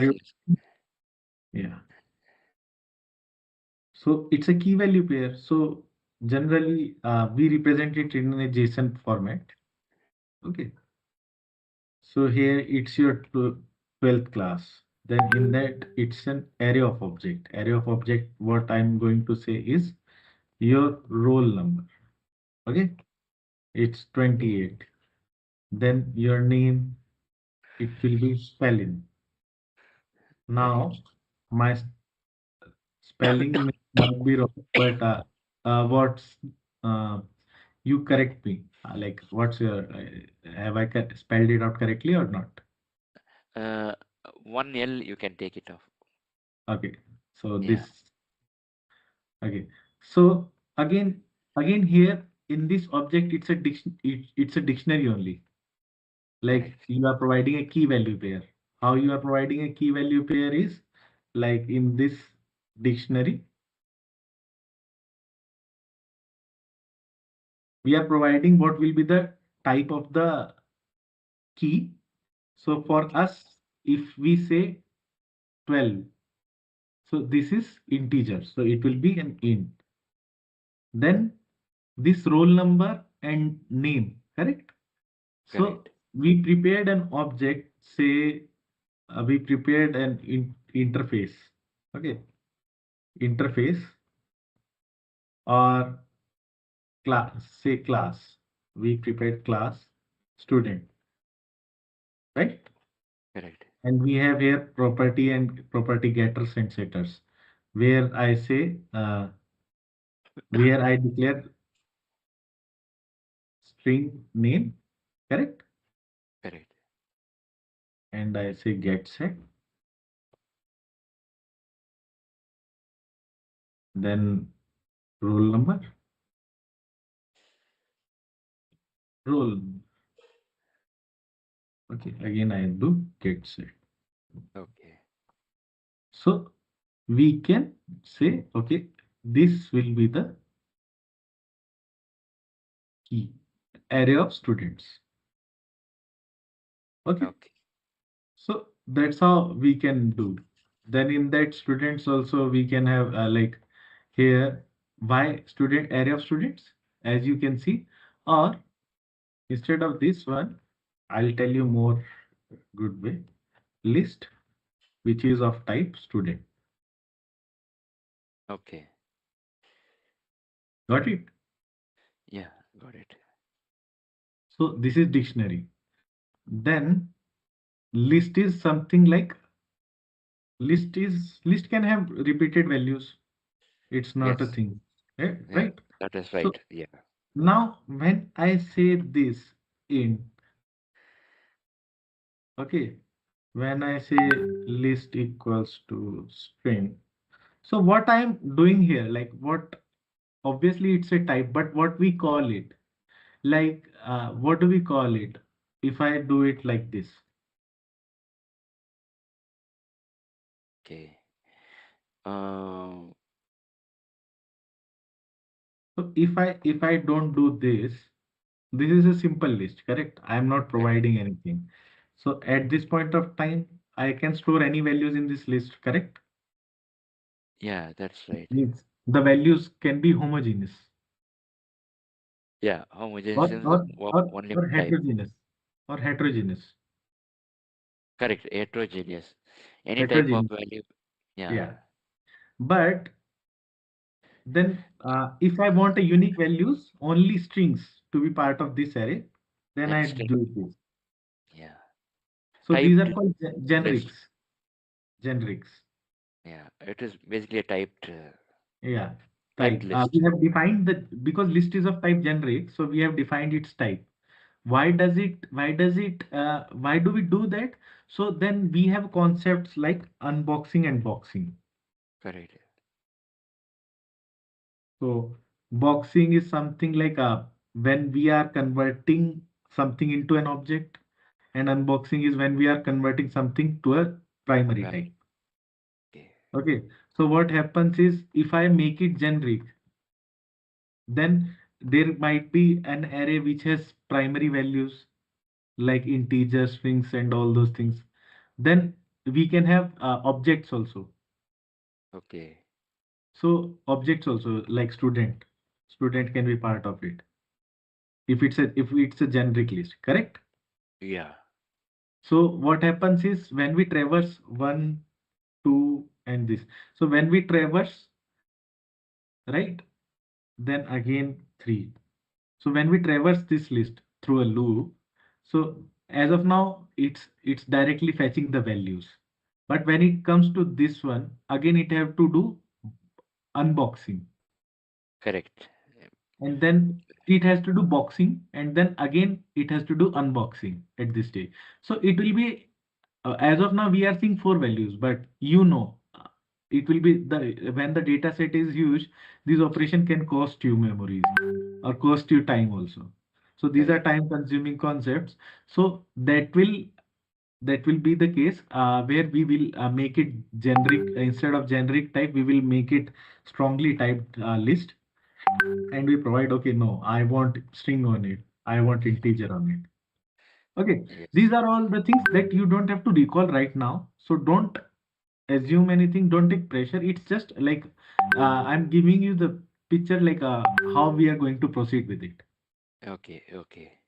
Are you? yes. Yeah. So it's a key value pair. So generally, we represent it in a JSON format. Okay. So here it's your 12th class. Then in that it's an array of object. Array of object, what I'm going to say is your roll number. Okay. It's 28. Then your name, it will be spelling. Now Correct. my spelling might be wrong, but what's uh, you correct me. Like what's your have I spelled it out correctly or not? Uh, one L you can take it off. Okay. So Yeah. this okay. So again here in this object it's a it's a dictionary only. Like Correct. you are providing a key value pair. How you are providing a key value pair is like in this dictionary we are providing what will be the type of the key. So for Okay. us, if we say 12, so this is integer. So it will be an int. Then this roll number and name, correct? So Correct. we prepared an object, say we prepared an interface. Okay, interface or class, say class. We prepared class student, right? Correct. And we have here property and property getters and setters, where I say where I declare string name, correct? Correct. And I say get set, then roll number, roll. Okay, again I do get set. Okay. So we can say, okay, this will be the key array of students. Okay, Okay. so that's how we can do. Then in that students also we can have like here why student array of students as you can see, or instead of this one, I'll tell you more good way. List which is of type student. Okay. Got it? Yeah. Got it. So this is dictionary. Then list is something like list can have repeated values. It's not a Yes. thing. Yeah. Right? That is So right. Yeah. now when I say this int, okay, when I say list equals to string, so what I'm doing here, like what obviously it's a type, but what we call it, like what do we call it? If I do it like this. Okay. Um. So if I don't do this, this is a simple list, correct? I am not Correct. providing anything. So at this point of time, I can store any values in this list, correct? Yeah. That's right. Means the values can be homogeneous Yeah. or Homogeneous or only or type. heterogeneous or heterogeneous. Correct. Heterogeneous. Any type of Heterogeneous. value. Yeah. Yeah. But then if I want a unique values, only strings to be part of this array, then Then I string. do this. Yeah. So these are Typed called list. generics. Generics. Yeah. It is basically a typed Yeah. typed Type. list. We have defined that because list is of type generic, so we have defined its type. Why do we do that? So then we have concepts like unboxing and boxing. Correct. So boxing is something like when we are converting something into an object, and unboxing is when we are converting something to a primary Right. type. Okay. Okay. So what happens is if I make it generic, then there might be an array which has primary values like integers, strings, and all those things. Then we can have objects also. Okay. So objects also like student can be part of it if it's a generic list, correct? Yeah. So what happens is when we traverse one, two, and this. So when we traverse, right, then again three. So when we traverse this list through a loop, so as of now, it's directly fetching the values. But when it comes to this one, again it have to do unboxing, Correct. and then it has to do boxing, and then again it has to do unboxing at this stage. So it will be as of now we are seeing four values, but it will be the when the data set is huge, this operation can cost you memories or cost you time also. So these are Correct. time consuming concepts. So that will be the case where we will make it generic. Instead of generic type, we will make it strongly typed list, and we provide, okay, no, I want string on it, I want integer on it. Okay, Yes. these are all the things that you don't have to recall right now, so don't assume anything, don't take pressure. It's just like I'm giving you the picture, like how we are going to proceed with it. Okay. Okay.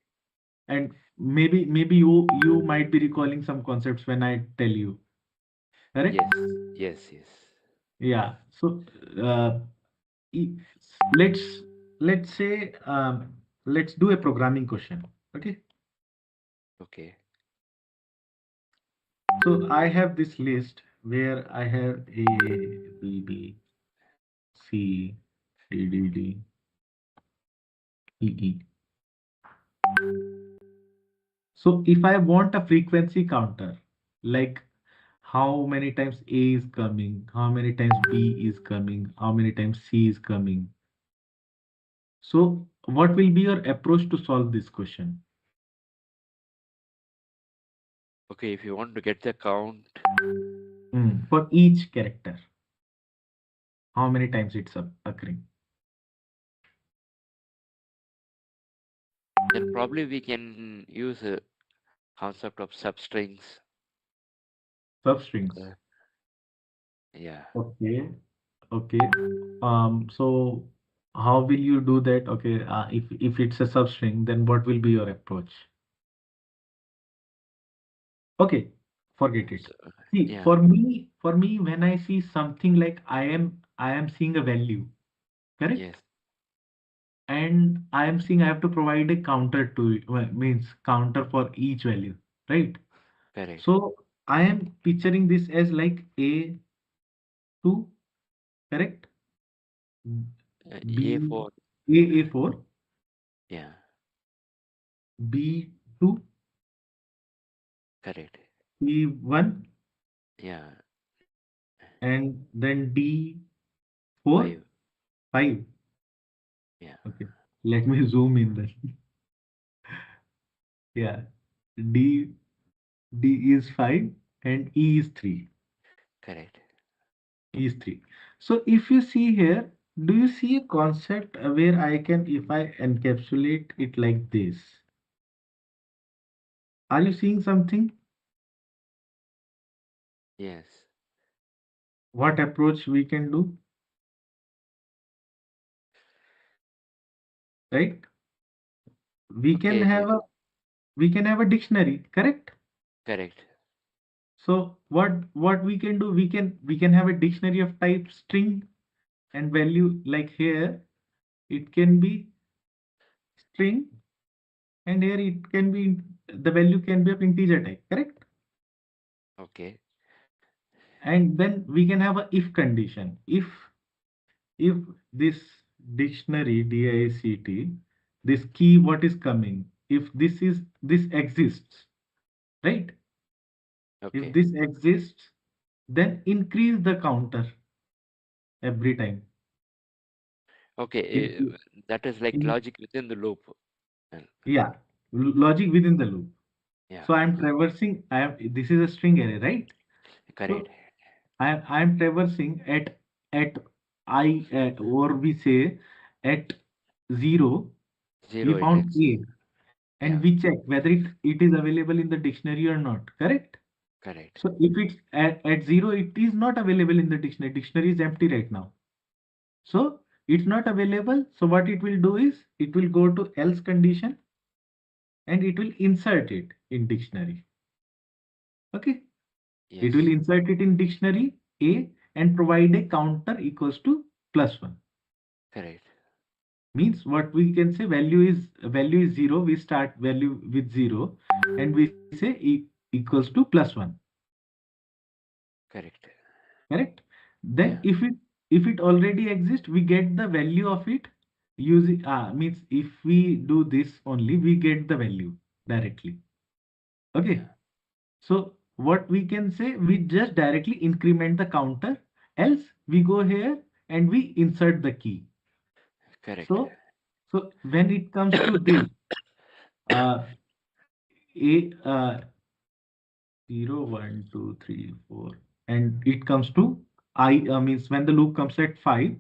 And maybe you might be recalling some concepts when I tell you, correct? Yes. Yes. Yes. Yeah, so uh, e- let's let's say let's do a programming question. Okay, Okay. so I have this list where I have A, B, B, C, D, D, D, E, E. So if I want a frequency counter, like how many times A is coming, how many times B is coming, how many times C is coming. So what will be your approach to solve this question? Okay. If you want to get the count, For each character, how many times it's occurring? then probably we can use a concept of substrings. Substrings. Uh, yeah. Okay. Okay. So how will you do that? Okay. If it's a substring, then what will be your approach? Okay. Forget it. So, See, yeah. for me, when I see something like I am seeing a value, correct? Yes. And I am seeing I have to provide a counter to it, well, means counter for each value, right? Correct. So I am picturing this as like A2, correct? A B for A4, yeah. B2, Correct. C1, Yeah. and then D4, 5. 5. Yeah. Okay, let me zoom in then. Yeah, D D is 5 and E is 3. Correct. E is 3. So if you see here, do you see a concept where I can, if I encapsulate it like this, are you seeing something? Yes. What approach we can do, right? We can Okay. have a we can have a dictionary, correct? Correct. So what we can do, we can have a dictionary of type string and value, like here it can be string, and here it can be, the value can be of integer type, correct? Okay. And then we can have a if condition. If this dictionary DICT, this key what is coming, if this exists, right? If Okay. this exists, then increase the counter every time. If, Okay. That is like in, logic within the loop. Uh, yeah, logic within the loop. Yeah. So I'm traversing, this is a string array, right? Correct. So I'm traversing at I or we say at 0, we 0 found index. A, and Yeah. we check whether it is available in the dictionary or not, correct? Correct. So if it's at 0, it is not available in the dictionary. Dictionary is empty right now. So it's not available. So what it will do is it will go to else condition and it will insert it in dictionary. Okay. It will Yes. insert it in dictionary A and provide a counter equals to +1. Correct. Means what we can say value is 0. We start value with 0 and we say equals to +1. Correct. Correct? Then Yeah. if it already exists, we get the value of it using means if we do this only, we get the value directly. Okay. Yeah. So what we can say, we just directly increment the counter, else we go here and we insert the key. Correct. So when it comes to this, uh, a 0, 1, 2, 3, 4, and it comes to I means when the loop comes at 5,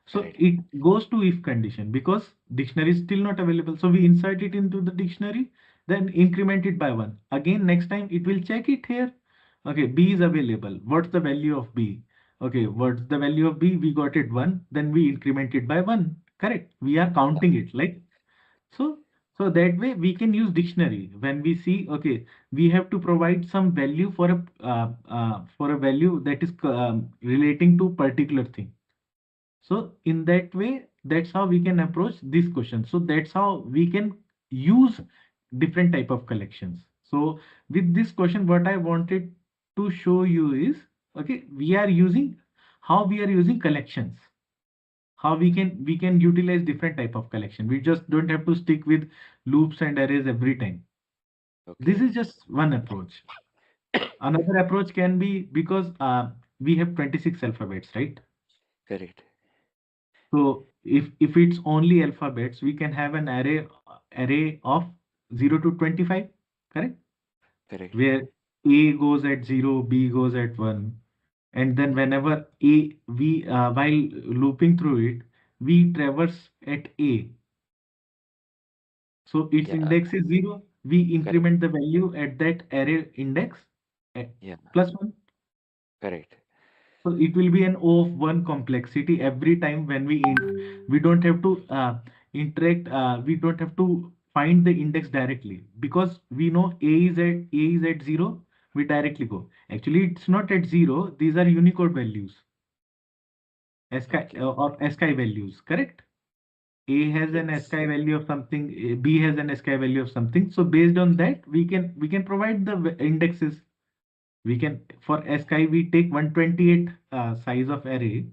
so Correct. it goes to if condition because dictionary is still not available. So we insert it into the dictionary, then increment it by 1. Again, next time it will check it here. Okay, B is available. What's the value of B? Okay, what's the value of B? We got it 1. Then we increment it by 1. Correct. We are Yeah. counting it like so, so that way we can use dictionary when we see, okay, we have to provide some value for a value that is relating to particular thing. So in that way, that's how we can approach this question. So that's how we can use different type of collections. So with this question, what I wanted to show you is, okay, how we are using collections, how we can utilize different type of collection. We just don't have to stick with loops and arrays every time. This Okay. is just one approach. Another approach can be because we have 26 alphabets, right? Correct. So if it's only alphabets, we can have an array of 0 to 25, correct? Correct. Where A goes at 0, B goes at 1, and then whenever A we while looping through it, we traverse at A. So its Yeah. index is 0. We Correct. increment the value at that array index Yeah. plus 1. Correct. So it will be an O of 1 complexity every time when we don't have to interact, we don't have to find the index directly because we know A is at 0, we directly go. Actually, it's not at 0. These are Unicode values, ASCII Okay. or ASCII values, correct? A has an Yes. ASCII value of something, B has an ASCII value of something. So based on that, we can provide the indexes. We can for ASCII we take 128 size of array,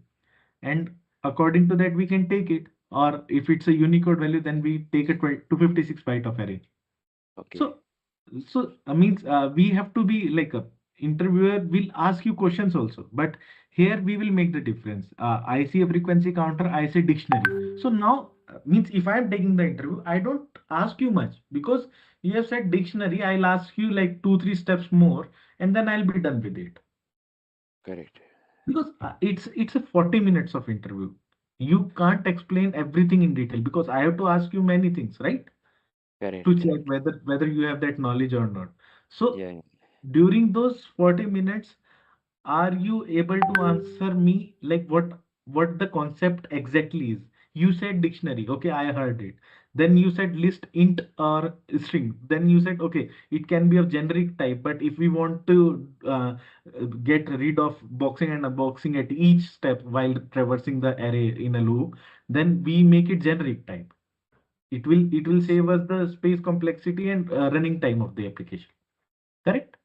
and according to that we can take it. Or if it's a Unicode value, then we take a 256 byte of array. Okay. So, so means we have to be like a interviewer will ask you questions also, but here we will make the difference. I see a frequency counter, I say dictionary. So now means if I'm taking the interview, I don't ask you much because you have said dictionary. I'll ask you like 2 3 steps more, and then I'll be done with it Correct. because it's a 40 minutes of interview. You can't explain everything in detail because I have to ask you many things, right? Correct. To check Correct. whether you have that knowledge or not. So Yeah. during those 40 minutes, are you able to answer me like what the concept exactly is? You said dictionary, okay, I heard it. Then you said list int or string. Then you said okay, it can be of generic type, but if we want to get rid of boxing and unboxing at each step while traversing the array in a loop, then we make it generic type. It will Yes. save us the space complexity and running time of the application. Correct?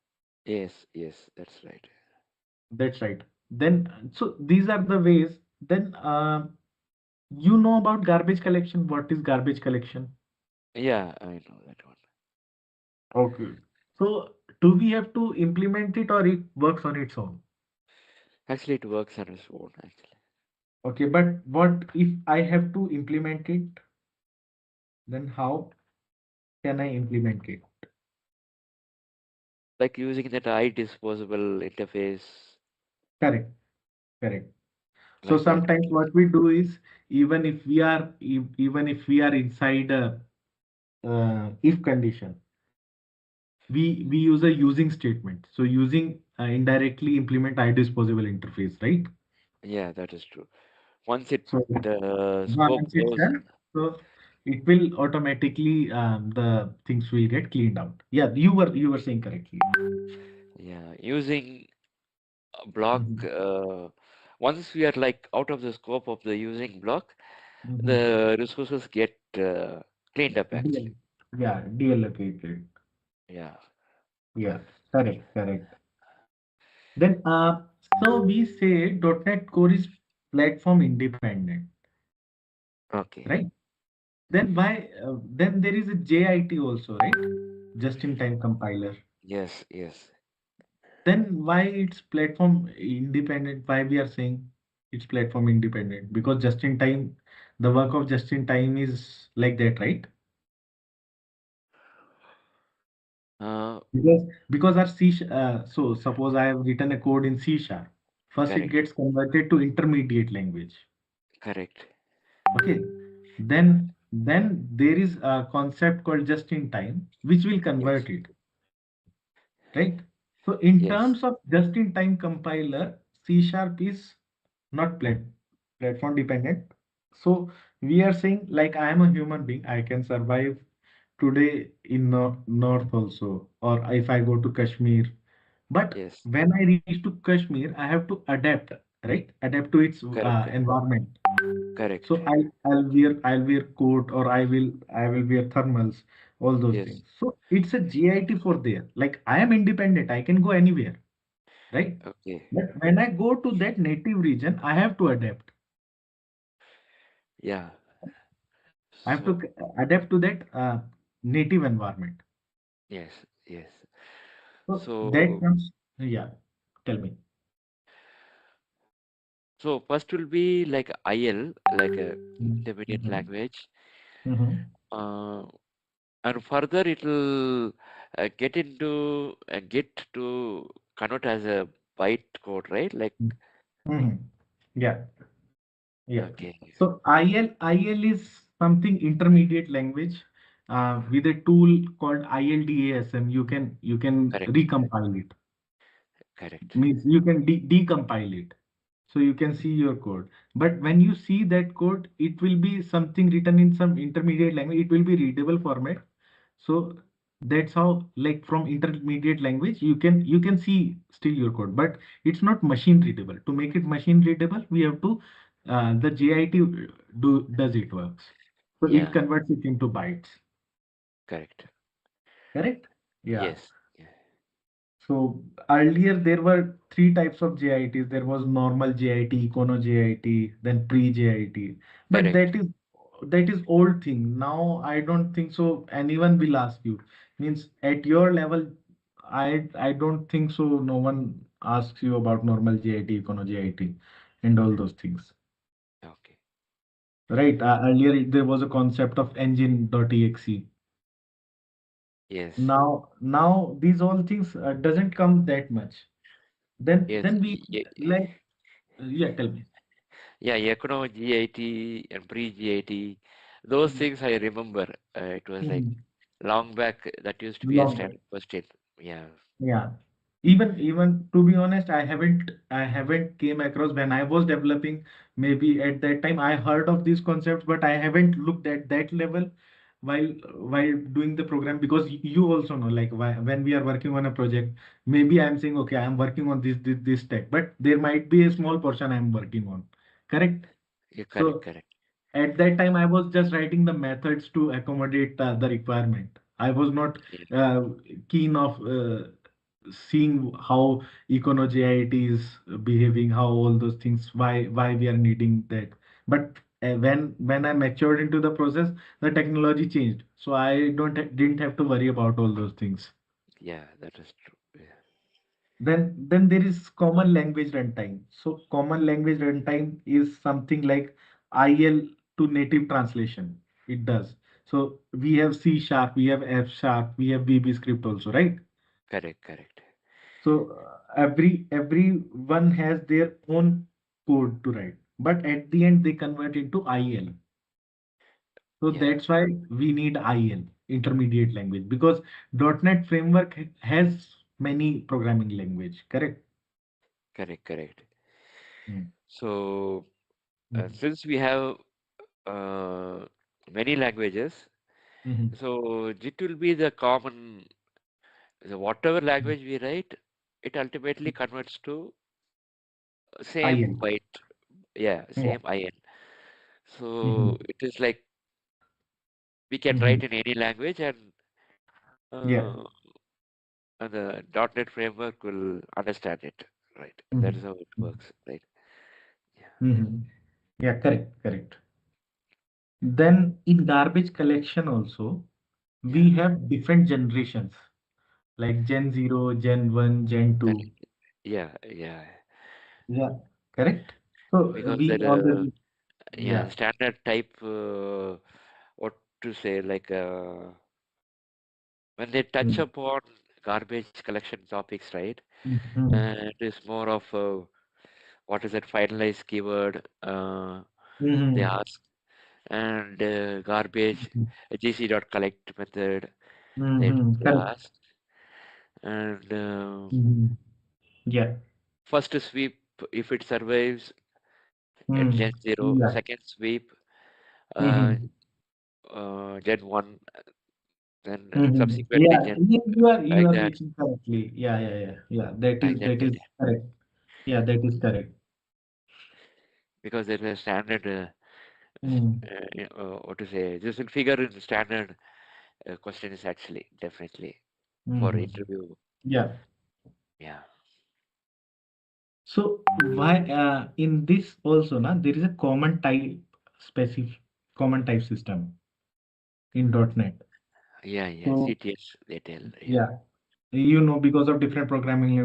Yes. Yes. That's right. That's right. Then so these are the ways. Then you know about garbage collection. What is garbage collection? Yeah. I know that one. Okay. So do we have to implement it or it works on its own? Actually, it works on its own. Actually, Okay, but what if I have to implement it? Then how can I implement it? like using that I disposable interface Correct, correct. So like that. sometimes what we do is even if we are inside a if condition. we use a using statement. So using indirectly implement IDisposable interface, right? Yeah, that is true. Once it So the scope once it's goes, done, so it will automatically the things will get cleaned out. Yeah, you were saying correctly. yeah, using a block, Mhm. once we are like out of the scope of the using block, Mhm. the resources get cleaned up DL, actually. yeah, deallocated. Yeah. Yeah, correct, correct. Then so we say .NET Core is platform independent, Okay. right? Then why then there is a JIT also, right? Just in time compiler. Yes, yes. Then why it's platform independent? Why we are saying it's platform independent? Because just in time, the work of just in time is like that, right? Uh, Because our so suppose I have written a code in C sharp. First, it correct, gets converted to intermediate language. correct. Okay. Then there is a concept called just in time, which will Yes, convert it, right? So in yes, terms of just in time compiler, C sharp is not platform dependent. So we are saying like I am a human being, I can survive today in north also, or if I go to Kashmir. But yes. when I reach to Kashmir, I have to adapt, right? Adapt to its Correct, correct, environment. correct. So I'll wear coat, or I will wear thermals, all those Yes, things. So it's a GIT for there. Like I am independent, I can go anywhere, right? okay. But when I go to that native region, I have to adapt. Yeah. I have to So, adapt to that native environment. yes, yes. So that So, comes, yeah. Tell me. so first will be like IL, like a intermediate Mm-hmm. language. Mm-hmm. Uh, and further it will get to convert as a byte code, right? Like, Mm-hmm. Yeah. Yeah. okay, So IL is something intermediate language with a tool called ILDASM. You can correct, recompile it. correct. Means you can decompile it. So you can see your code. But when you see that code, it will be something written in some intermediate language. It will be readable format. So that's how, like from intermediate language, you can see still your code, but it's not machine readable. To make it machine readable, we have to the JIT does it works. So it Yeah, converts it into bytes. correct. Correct? Yeah. Yes, yeah, So earlier there were three types of JITs. There was normal JIT, Econo JIT, then pre-JIT. But correct. that is old thing. Now I don't think so. Anyone will ask you. Means at your level, I don't think so. No one asks you about normal JIT, Econo JIT, and all those things. Okay. Right? Earlier there was a concept of engine.exe. Yes, Now these all things doesn't come that much. Then yes. then we like yeah, tell me. Yeah, Econo GIT and pre-GIT, those things I remember. It was like Mhm. long back. That used to be a Long back. standard question. Yeah, Yeah. Even to be honest, I haven't came across when I was developing. Maybe at that time I heard of these concepts, but I haven't looked at that level while while doing the program, because you also know, like when we are working on a project, maybe I'm saying okay, I'm working on this tech, but there might be a small portion I'm working on. Correct? yeah, correct, So correct. at that time, I was just writing the methods to accommodate the requirement. I was not Yeah, uh, keen of seeing how EconoJIT is behaving, how all those things, why we are needing that. But when I matured into the process, the technology changed, so I didn't have to worry about all those things. yeah, that is true. Yeah, Then there is common language runtime. So common language runtime is something like IL to native translation. It does. So we have C sharp, we have F sharp, we have VB script also, right? correct, correct. So everyone has their own code to write, but at the end they convert into IL. So Yeah, that's why we need IL. intermediate language because .NET framework has many programming language, correct? Correct, correct. Mm, So mm, since we have uh, many languages, mhm, so it will be the common, so whatever mm. language we write, it ultimately converts to same IN. byte, yeah, Yeah. same IN. So Mhm, it is like we can mhm. write in any language, Yeah. uh, and the .NET framework will understand it, right? That is Mhm, how it mhm, works, right? Yeah, mhm. Yeah, correct, correct. Then in garbage collection also, yeah, we have different generations like Gen 0, Gen 1, Gen 2. correct. Yeah, yeah. Yeah, correct. So Because we that, already, yeah, yeah. standard type, what to say, like when they touch Mm, upon garbage collection topics, right? mhm, It is more of what is that finalized keyword they mhm, ask, and garbage gc.collect method mhm, they correct. ask, and Mhm. Yeah. first sweep if it survives at Mm, Gen 0, yeah. second sweep uh, Mhm, Gen 1, then mhm. subsequently Yeah, Gen you like are that, reaching correctly. Yeah, yeah, yeah, yeah. That like is that, that like is that. correct. Yeah, that is correct. Because there is a standard, Mm, what to say, this will figure in the standard questions actually, definitely for mhm. interview. Yeah. Yeah, So why in this also na there is a specific common type system in .NET. yeah, yeah. So CTS they tell, yeah, yeah, because of different programming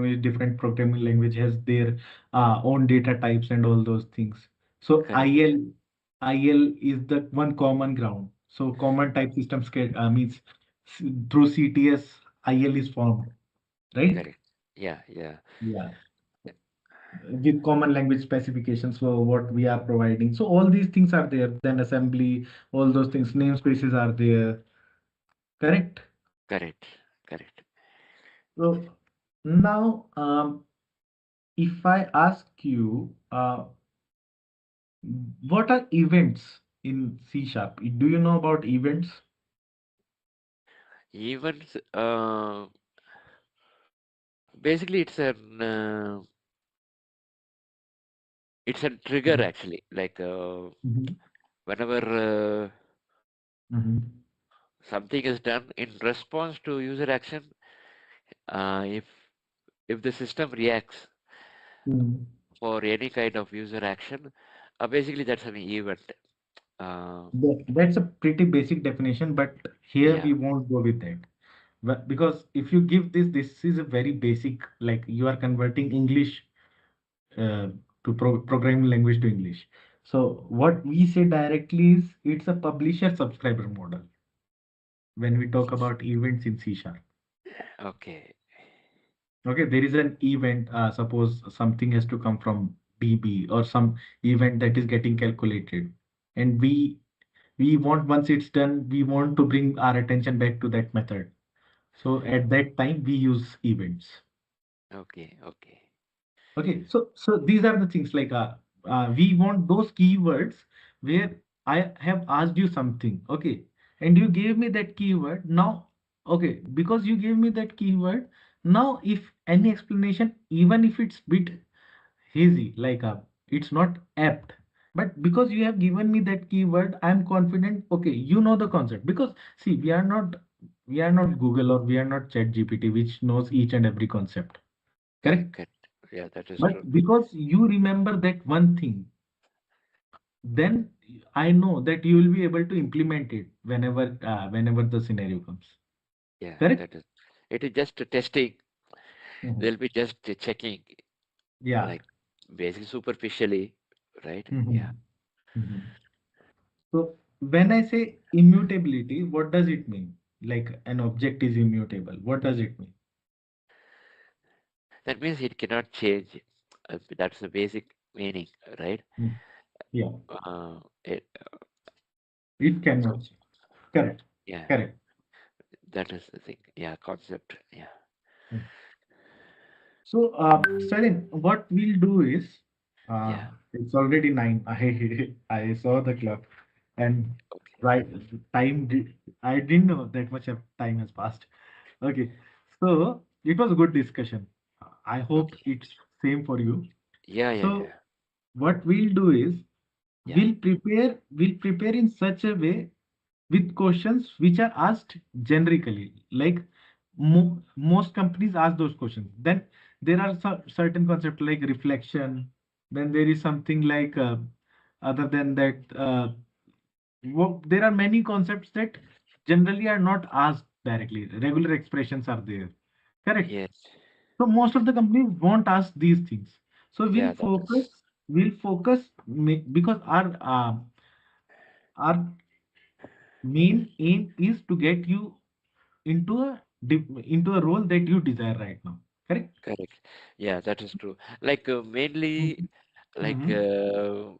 language has their own data types and all those things. So correct, IL is the one common ground. So common type systems means through CTS IL is formed, right? correct. Yeah, yeah, Yeah, with common language specifications for what we are providing. So all these things are there. Then assembly, all those things, namespaces are there. Correct. correct, correct. So now, if I ask you, what are events in C sharp? Do you know about events? Events, basically it's a trigger Mhm, actually. Like mhm, whenever mhm, something is done in response to user action, if the system reacts mhm. for any kind of user action, basically that's an event. That's a pretty basic definition, but here Yeah, we won't go with that. Because if you give this is a very basic, like you are converting English uh, to programming language to English. So what we say directly is it's a publisher subscriber model when we talk about events in C sharp. okay, Okay, there is an event, suppose something has to come from DB or some event that is getting calculated. And we want once it's done, we want to bring our attention back to that method. So at that time we use events. okay, okay, Okay, so these are the things like we want those keywords where I have asked you something, okay, and you gave me that keyword. Now, okay, because you gave me that keyword, now if any explanation, even if it's bit hazy, like it's not apt, but because you have given me that keyword, I'm confident. Okay, you know the concept because see, we are not Google or we are not Chat GPT, which knows each and every concept. correct, Correct? correct. Yeah, that is true. But because you remember that one thing, then I know that you will be able to implement it whenever the scenario comes. Yeah, Correct? that is. It is just a testing. Mhm. They'll be just checking, Yeah. like basically superficially, right? Yeah. Mhm. Mhm. So when I say immutability, what does it mean? Like an object is immutable. What does it mean? That means it cannot change. That's the basic meaning, right? Mm. Yeah, Uh, it, it so cannot change. Correct. yeah. Correct. That is the thing. Yeah, concept. Yeah. Mm. So, Stalin, what we'll do is, uh, Yeah. it's already 9. I saw the clock, and Okay. right time. I didn't know that much of time has passed. Okay, so it was a good discussion. I hope Okay. it's same for you. Yeah, yeah, So, yeah. what we'll do is, Yeah. we'll prepare in such a way with questions which are asked generically, like most companies ask those questions. Then there are certain concepts like reflection. Then there is something like other than that, there are many concepts that generally are not asked directly. Regular expressions are there, correct? Yes. So most of the companies won't ask these things. So Yeah, that is because our main aim is to get you into a role that you desire right now. Correct? correct. Yeah, that is true. Like mainly like Mm-hmm. a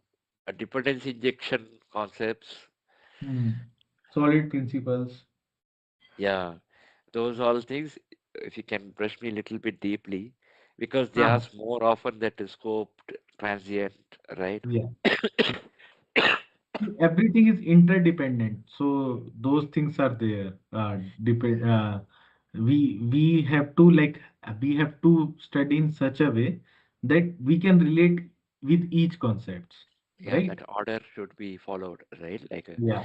dependency injection concepts. Hmm. Solid principles. Yeah, those all things, if you can brush me a little bit deeply, because they Uh-huh. ask more often that is scoped, transient, right? Yeah. Everything is interdependent. So those things are there. Depend. We have to study in such a way that we can relate with each concepts. Yeah, Right? that order should be followed, right? Like Yeah.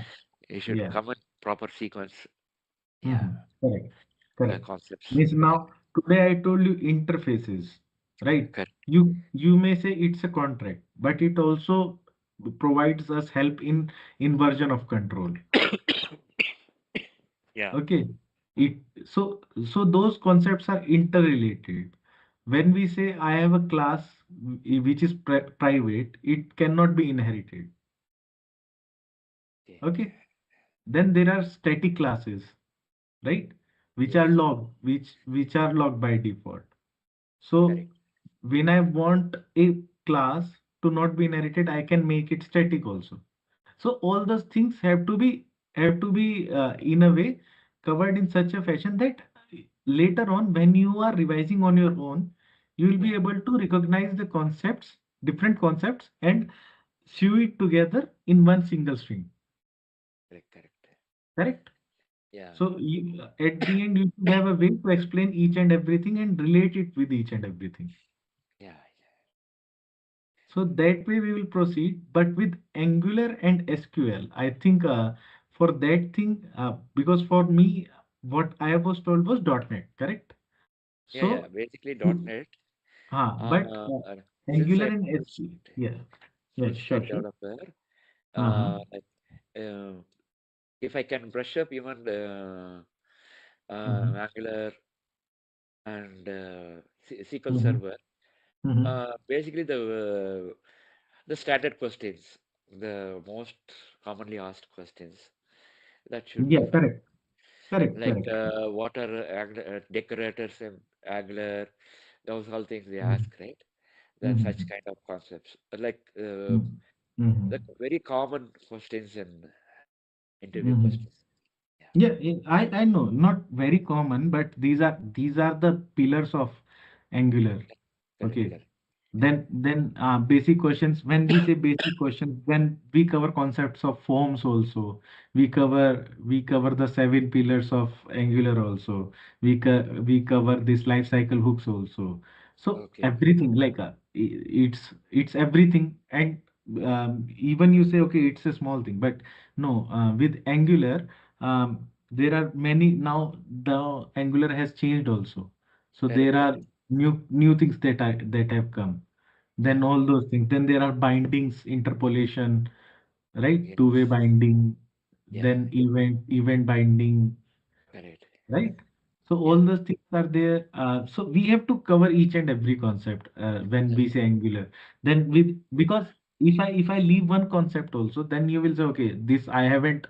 it should Yeah. come in proper sequence. Yeah, Mhm. Correct. Correct. concepts. Means Yeah, now today I told you interfaces, right? correct. You may say it's a contract, but it also provides us help in inversion of control. Yeah, Okay. It so those concepts are interrelated. When we say I have a class which is private, it cannot be inherited. okay. Okay. Then there are static classes, right? Which Yes, are logged, which are logged by default. So correct. when I want a class to not be inherited, I can make it static also. So all those things have to be in a way covered in such a fashion that later on, when you are revising on your own, you will be Yeah, able to recognize the concepts, different concepts, and sew it together in one single string. correct, correct. Correct? Yeah, So at the end, you should have a way to explain each and everything and relate it with each and everything. yeah, So that way we will proceed, but with Angular and SQL, I think for that thing, because for me, what I was told was .NET, correct? yeah, yeah. So, Basically, to- .NET. but Uh, Angular since and I'm full SQL, yeah, yeah, full sure, stack sure. developer, Uh-huh. like uh, if I can brush up even the Mm-hmm. Angular and SQL Mm-hmm. Server, Mm-hmm. basically the standard questions, the most commonly asked questions, that should be Yeah, fine. correct, correct, Like correct. what are decorators and Angular, those all things they ask, Mm-hmm. right? Then such Mm-hmm. kind of concepts, like Mm-hmm. the very common questions in interview Mm-hmm. questions. Yeah, Yeah, I know, not very common, but these are the pillars of Angular. correct, Okay. correct. Yeah, Then basic questions. When we say basic questions, then we cover concepts of forms also. We cover the 7 pillars of Angular also. We cover this life cycle hooks also. So okay, okay, everything like it's everything. And even you say okay, it's a small thing, but no. With Angular, there are many now. The Angular has changed also. So correct, there are correct. new things that have come. Then Yeah, all those things. Then there are bindings, interpolation, right? yes, Two-way binding, yeah, then event binding, correct. right? So all Yeah, those things are there. So we have to cover each and every concept when we correct. say Angular. Then with because if I leave one concept also, then you will say, okay, this I haven't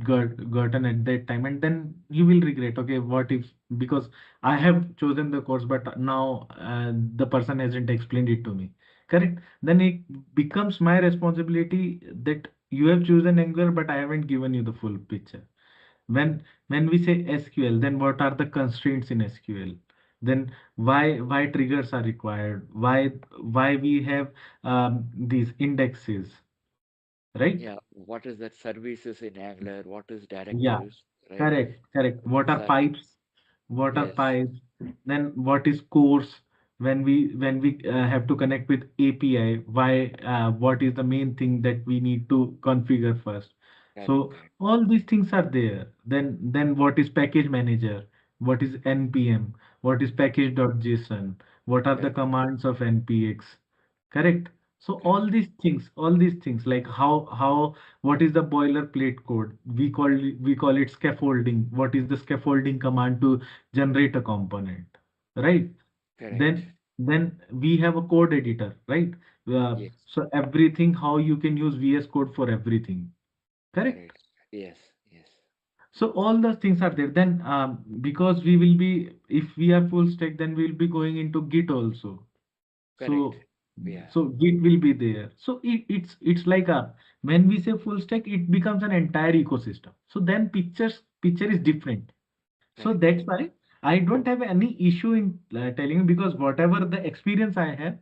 gotten at that time, and then you will regret. Okay, what if because I have chosen the course, but now the person hasn't explained it to me. Correct? Then it becomes my responsibility that you have chosen Angular, but I haven't given you the full picture. When we say SQL, then what are the constraints in SQL? Then why triggers are required? Why we have these indexes, right? Yeah, what is that services in Angular? What is Yeah, directives, right? correct. What are Service. pipes? What are Yes, pipes? Then what is course? When we have to connect with API, why what is the main thing that we need to configure first? correct, So correct, all these things are there. Then what is package manager? What is npm? What is package.json? What are the correct, commands of npx? Correct. So correct. all these things like how what is the boilerplate code? We call it scaffolding. What is the scaffolding command to generate a component, right? Correct. Then we have a code editor, right? Yes, So everything how you can use VS Code for everything, correct? correct. Yes, yes. So all those things are there. Then because we will be if we are full stack, then we will be going into Git also. Correct. So Yeah, so Git will be there. So it's like a when we say full stack, it becomes an entire ecosystem. So then picture is different. So correct. that's why I don't have any issue in telling you because whatever the experience I have,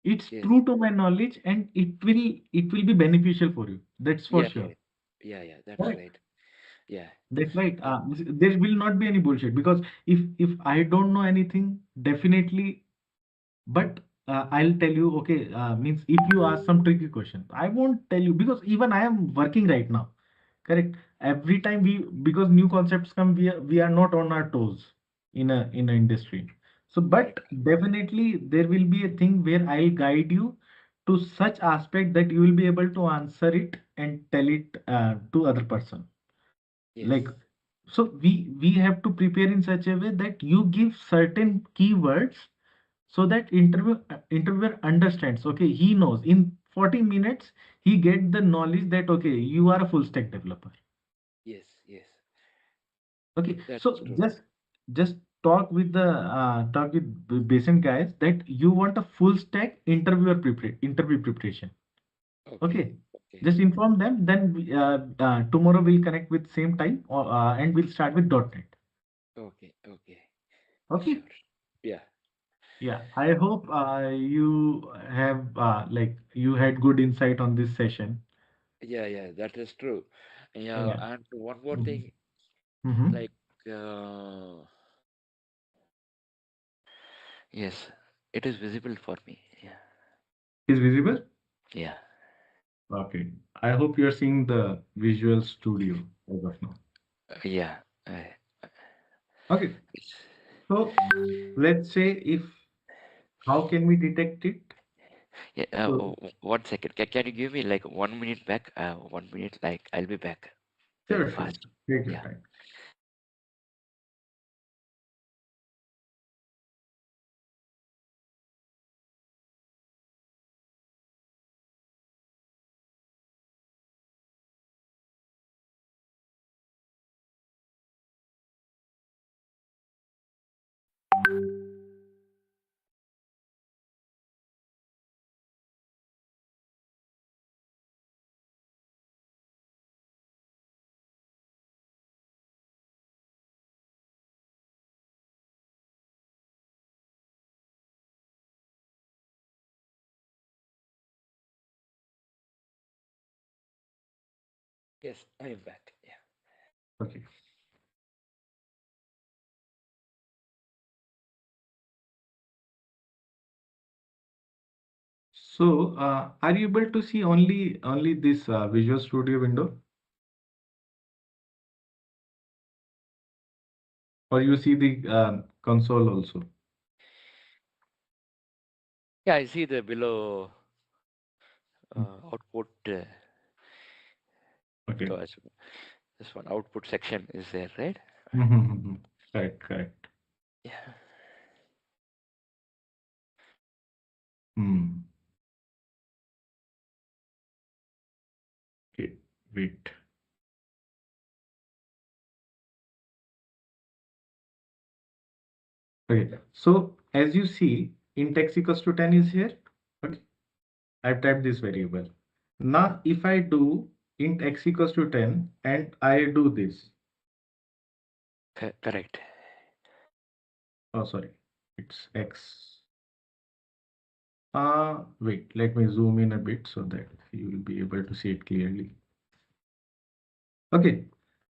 it's Yes. true to my knowledge and it will be beneficial for you. That's for Yeah, yeah, sure. yeah, yeah. That's Correct. right. Yeah. That's right. Uh, There will not be any bullshit because if I don't know anything, definitely. But I'll tell you, okay, means if you ask some tricky question, I won't tell you because even I am working right now. Correct. Every time because new concepts come, we are not on our toes in a industry. So, but correct. definitely there will be a thing where I'll guide you to such aspect that you will be able to answer it and tell it to other person. Yes. Like, so we have to prepare in such a way that you give certain keywords so that interviewer understands, okay, he knows in 40 minutes he get the knowledge that okay, you are a full stack developer. Yes, yes. Okay, That's so true. just talk with Besant guys that you want a full stack interview preparation. Okay, Okay, okay, just inform them, then tomorrow we'll connect with same time and we'll start with .NET. okay, okay. Okay. Sure. Yeah, Yeah, I hope you have you had good insight on this session. yeah, yeah. That is true. Yeah, Yeah. and one more Mm-hmm. thing, Mm-hmm. like, uh, yes, it is visible for me. Yeah, Is visible? yeah, Okay. I hope you're seeing the Visual Studio as of now. yeah. Okay. It's, So let's say if how can we detect it? yeah. So 1 second. Can you give me like 1 minute back? 1 minute. Like I'll be back very sure. fast. Take your Yeah. time. Yes, I am back. Yeah. Okay. So are you able to see only this Visual Studio window, or you see the console also? Yeah, I see the below output. Okay. Gosh, this one output section is there, right? Mm-hmm. Correct. Yeah. Hmm. Okay. Wait. Okay. So as you see, int x equals to 10 is here. Okay. I've typed this variable. Now, if I do int x equals to 10 and I do this, Correct. Oh, sorry, it's X. Wait, let me zoom in a bit so that you will be able to see it clearly. Okay,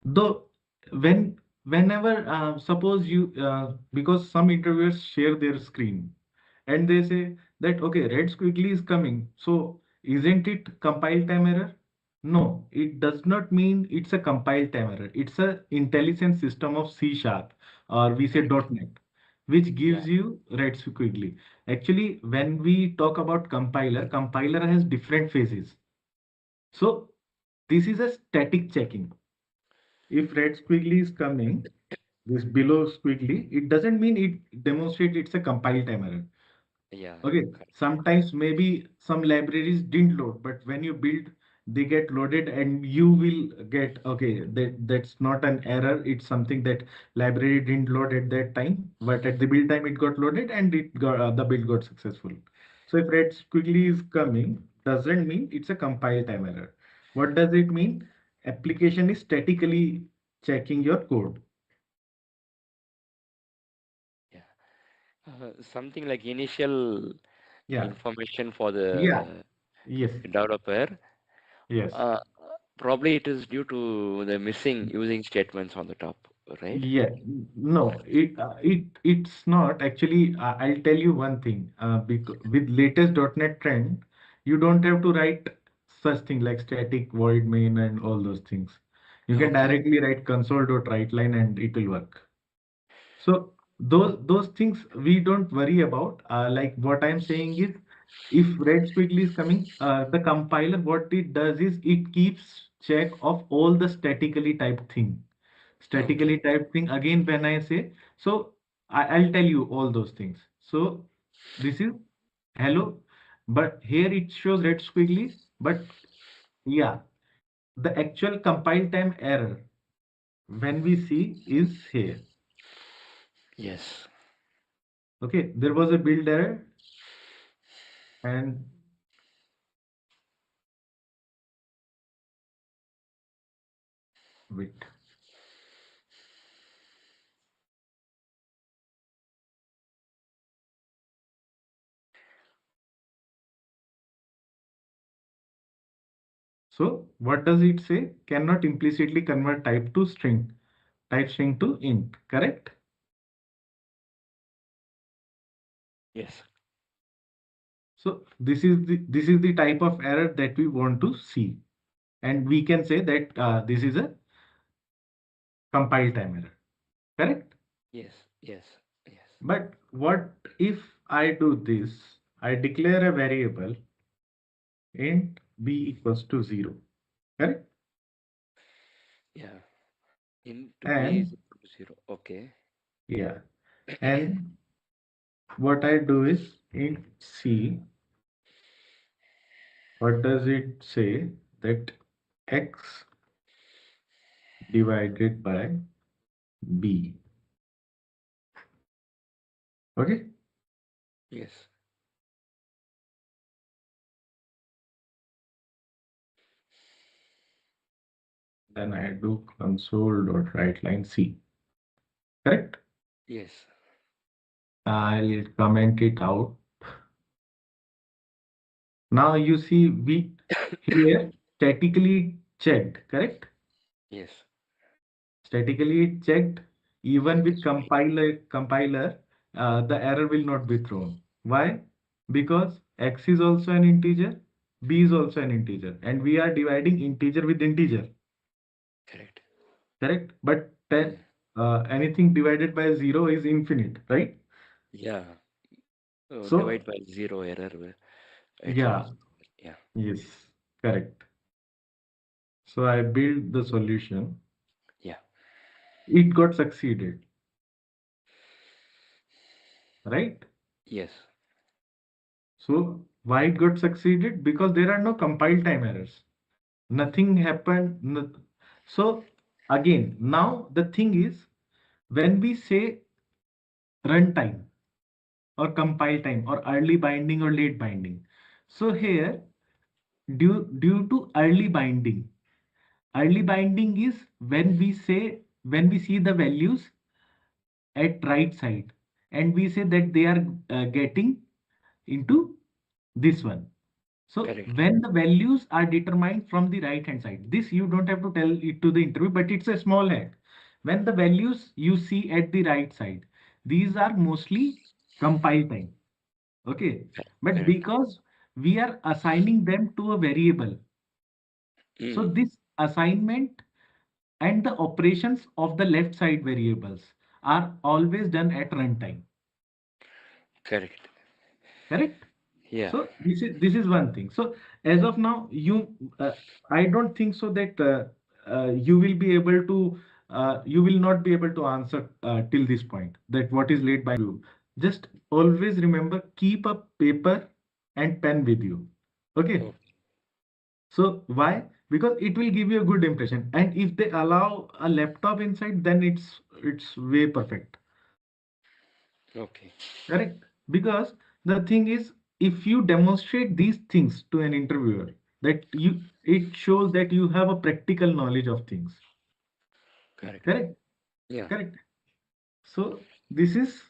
though whenever suppose you because some interviewers share their screen and they say that okay, red squiggly is coming, so isn't it compile time error? No, it does not mean it's a compile time error. It's a intelligent system of C sharp, or we say Correct. .NET, which Yeah. gives you red squiggly. Actually, when we talk about compiler, compiler has different phases. So this is a static checking. If red squiggly is coming, this below squiggly, it doesn't mean it demonstrate it's a compile time error. Yeah. Okay, Correct. sometimes maybe some libraries didn't load, but when you build, they get loaded and you will get, okay, that's not an error. It's something that library didn't load at that time, but at the build time it got loaded and it got the build got successful. So if red squiggly is coming, doesn't mean it's a compile time error. What does it mean? Application is statically checking your code. Yeah. Something like initial Yeah. information for Yeah. the Yes. developer. Yes. Uh, Probably it is due to the missing using statements on the top, right? Yeah, no, it's not actually. I'll tell you one thing. With latest .NET trend, you don't have to write such thing like static void main and all those things. You can Okay. directly write console.writeline and it will work. So those things we don't worry about. Like what I'm saying is, if red squiggly is coming, the compiler what it does is it keeps check of all the statically typed thing. Okay. Statically typed thing again when I say so, I'll tell you all those things. So this is hello, but here it shows red squiggly. But yeah, the actual compile time error when we see is here. Yes. Okay, there was a build error and wait. So what does it say? Cannot implicitly convert type string to int, correct? Yes. So this is the type of error that we want to see. And we can say that this is a compile time error, correct? Yes. Yes. Yes. But what if I do this? I declare a variable int b equals to 0, correct? Yeah. Into B is And equal to 0. Okay. yeah, and what I do is int c, what does it say? That x divided by b. Okay, Yes. then I do console.writeline c, correct? Yes. I'll comment it out. Now you see we here statically checked, correct? Yes. Statically checked, even with compiler, the error will not be thrown. Why? Because x is also an integer, b is also an integer, and we are dividing integer with integer, Correct. correct? But Yeah. anything divided by 0 is infinite, right? Yeah. So Divide by 0 error. It will. yeah, Yeah. yes, correct. So I built the solution. Yeah. It got succeeded, right? Yes. So why it got succeeded? Because there are no compile time errors. Nothing happened. So again, now the thing is when we say runtime or compile time or early binding or late binding. So here, due to early binding is when we say when we see the values at right side, and we say that they are getting into this one. So Correct. when the values are determined from the right hand side, this you don't have to tell it to the interview, but it's a small hack. When the values you see at the right side, these are mostly compile time. Okay. But Correct. because we are assigning them to a variable, so Mm. this assignment and the operations of the left side variables are always done at runtime. Correct. Correct? Yeah. So this is one thing. So as of now, I don't think so that you will be able to you will not be able to answer till this point that what is late by you. Just always remember, keep a paper and pen with you. Okay. Oh, So why? Because it will give you a good impression. And if they allow a laptop inside, then it's way perfect. okay. Correct. Because the thing is, if you demonstrate these things to an interviewer, that it shows that you have a practical knowledge of things. Correct. Correct. Yeah. Correct. So this is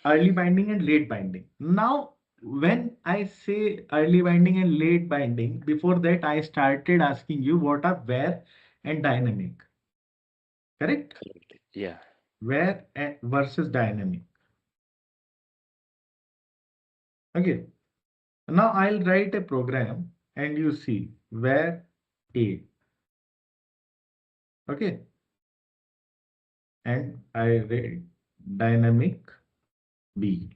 early binding and late binding. Now, when I say early binding and late binding, before that I started asking you what are where and dynamic. Correct? Correct. Yeah. Where versus dynamic. Okay. Now I'll write a program and you see where A. Okay. And I read dynamic B.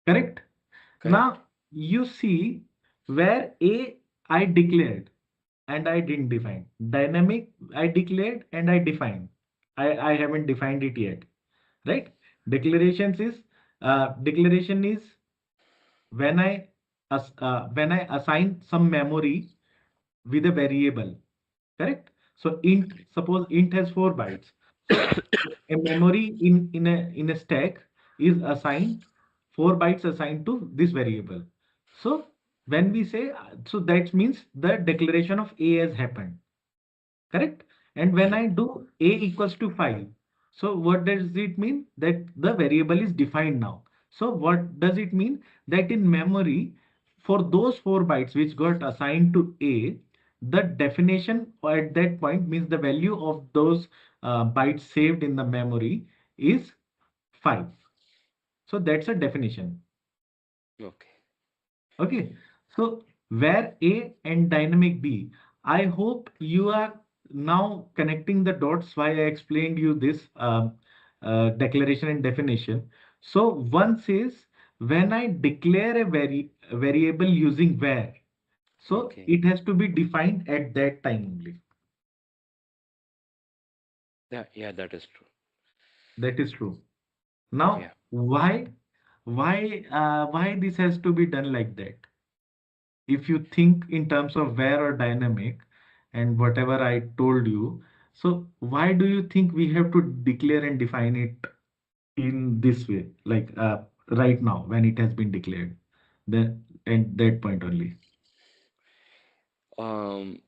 Correct? Correct. Now you see where A I declared and I didn't define. Dynamic I declared and I defined. I haven't defined it yet. Right? Declarations is declaration is when when I assign some memory with a variable. Correct? So int, suppose int has 4 bytes. So a memory in a stack is assigned 4 bytes assigned to this variable. So when we say, so that means the declaration of A has happened. Correct? And when I do A equals to 5, so what does it mean? That the variable is defined now. So what does it mean? That in memory, for those 4 bytes which got assigned to A, the definition at that point means the value of those bytes saved in the memory is 5. So that's a definition. Okay. Okay, so where A and dynamic B, I hope you are now connecting the dots why I explained you this declaration and definition. So one says when I declare a variable using where, so Okay. it has to be defined at that time only. Yeah. Yeah. That is true. That is true. Yeah. Now, why this has to be done like that? If you think in terms of where or dynamic and whatever I told you, so why do you think we have to declare and define it in this way, like right now when it has been declared, then at that point only? Um.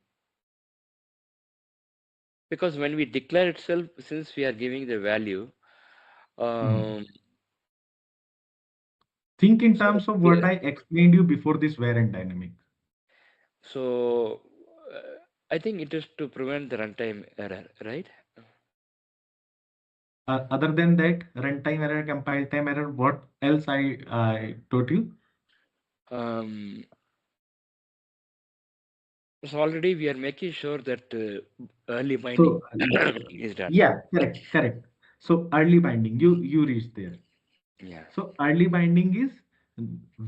Because when we declare itself, since we are giving the value, Mhm. um. Think in So terms of what we, I explained you before this where and dynamic. so I think it is to prevent the runtime error, right? Other than that, runtime error, compile time error, what else I taught you? Um. So already we are making sure that early binding So is done. yeah, correct, correct. So early binding, you reached there. Yeah. So early binding is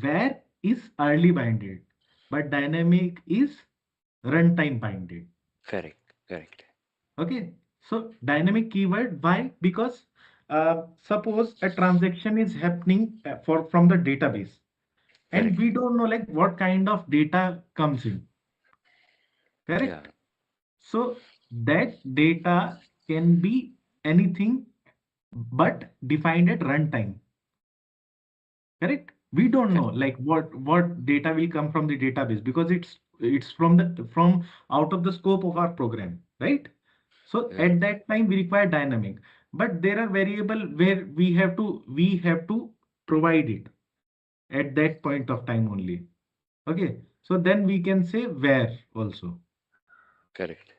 where is early binded, but dynamic is runtime binded. Correct. Correct. Okay. So dynamic keyword, why? Because suppose a transaction is happening for from the database, and Correct. we don't know like what kind of data comes in. Yeah. Correct. So that data can be anything but defined at runtime. Correct? We don't know Correct. like what data will come from the database because it's from out of the scope of our program, right? So Yeah. at that time we require dynamic. but there are variable where we have to provide it at that point of time only. Okay, so then we can say where also. Correct.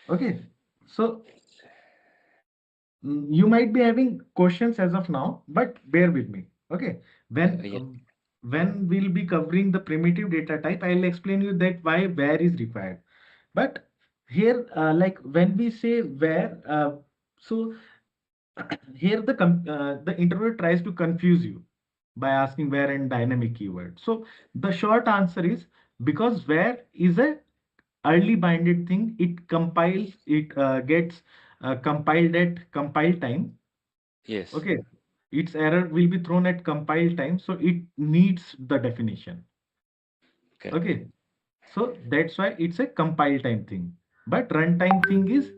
Okay, so you might be having questions as of now, but bear with me. Okay, when Yeah. when we'll be covering the primitive data type, I'll explain you that why where is required. But here, like when we say where, so here the interpreter tries to confuse you by asking where and dynamic keyword. So the short answer is because where is a early binded thing. It compiles, it gets compiled at compile time. Yes. Okay, its error will be thrown at compile time, so it needs the definition. Correct. Okay, so that's why it's a compile time thing. But runtime thing is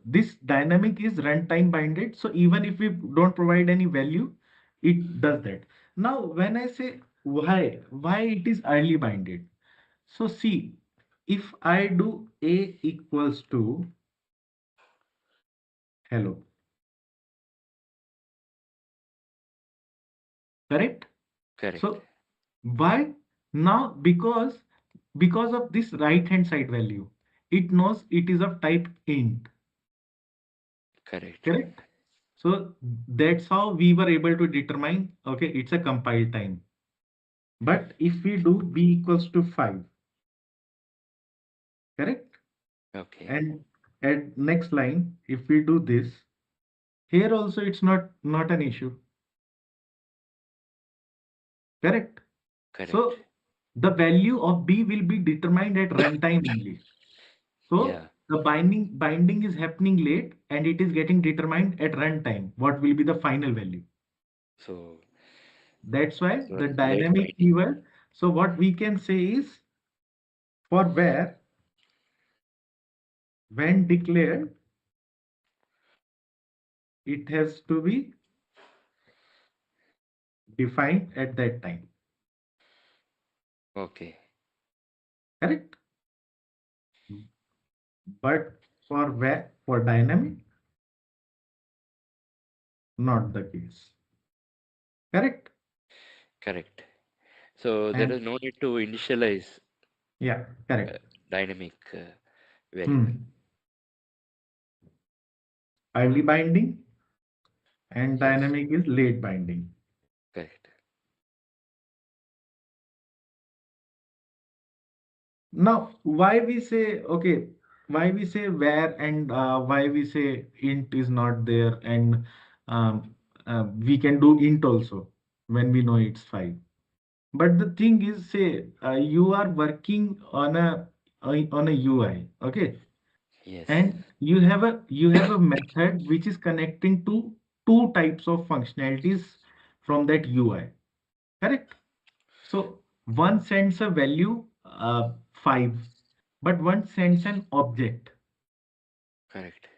this dynamic is runtime binded. So even if we don't provide any value, it does that. Now, when I say why it is early binded. So see, if I do a equals to hello, correct? Correct. So why now? Because of this right hand side value, it knows it is of type int, Correct. correct? So that's how we were able to determine, okay, it's a compile time. But if we do b equals to 5, correct? Okay. And at next line, if we do this, here also it's not an issue, correct? Correct. So the value of b will be determined at runtime only. So Yeah. the binding is happening late and it is getting determined at runtime. What will be the final value? So That's why so the late dynamic binding. keyword. So what we can say is for where when declared, it has to be defined at that time. Okay. Correct? But for where for dynamic, not the case. Correct? Correct. So there And is no need to initialize yeah, uh, correct. dynamic variable. Hmm. Early binding and Yes. dynamic is late binding. Correct. Now, why we say, okay, why we say where and why we say int is not there and um, we can do int also when we know it's 5. But the thing is, say you are working on a UI, okay, Yes. and you have a method which is connecting to two types of functionalities from that UI, correct? So one sends a value 5, but one sends an object, Correct.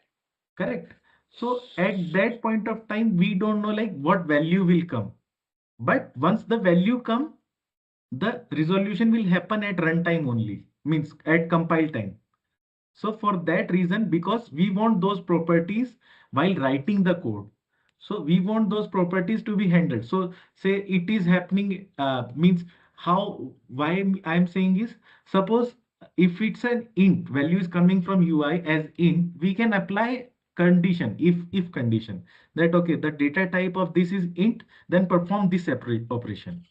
correct? So at that point of time, we don't know like what value will come. But once the value come, the resolution will happen at runtime only, means at compile time. So for that reason, because we want those properties while writing the code. So we want those properties to be handled. So say it is happening, means how, why I'm saying is, suppose if it's an int, value is coming from UI as int, we can apply condition, if condition, that okay, the data type of this is int, then perform this separate operation.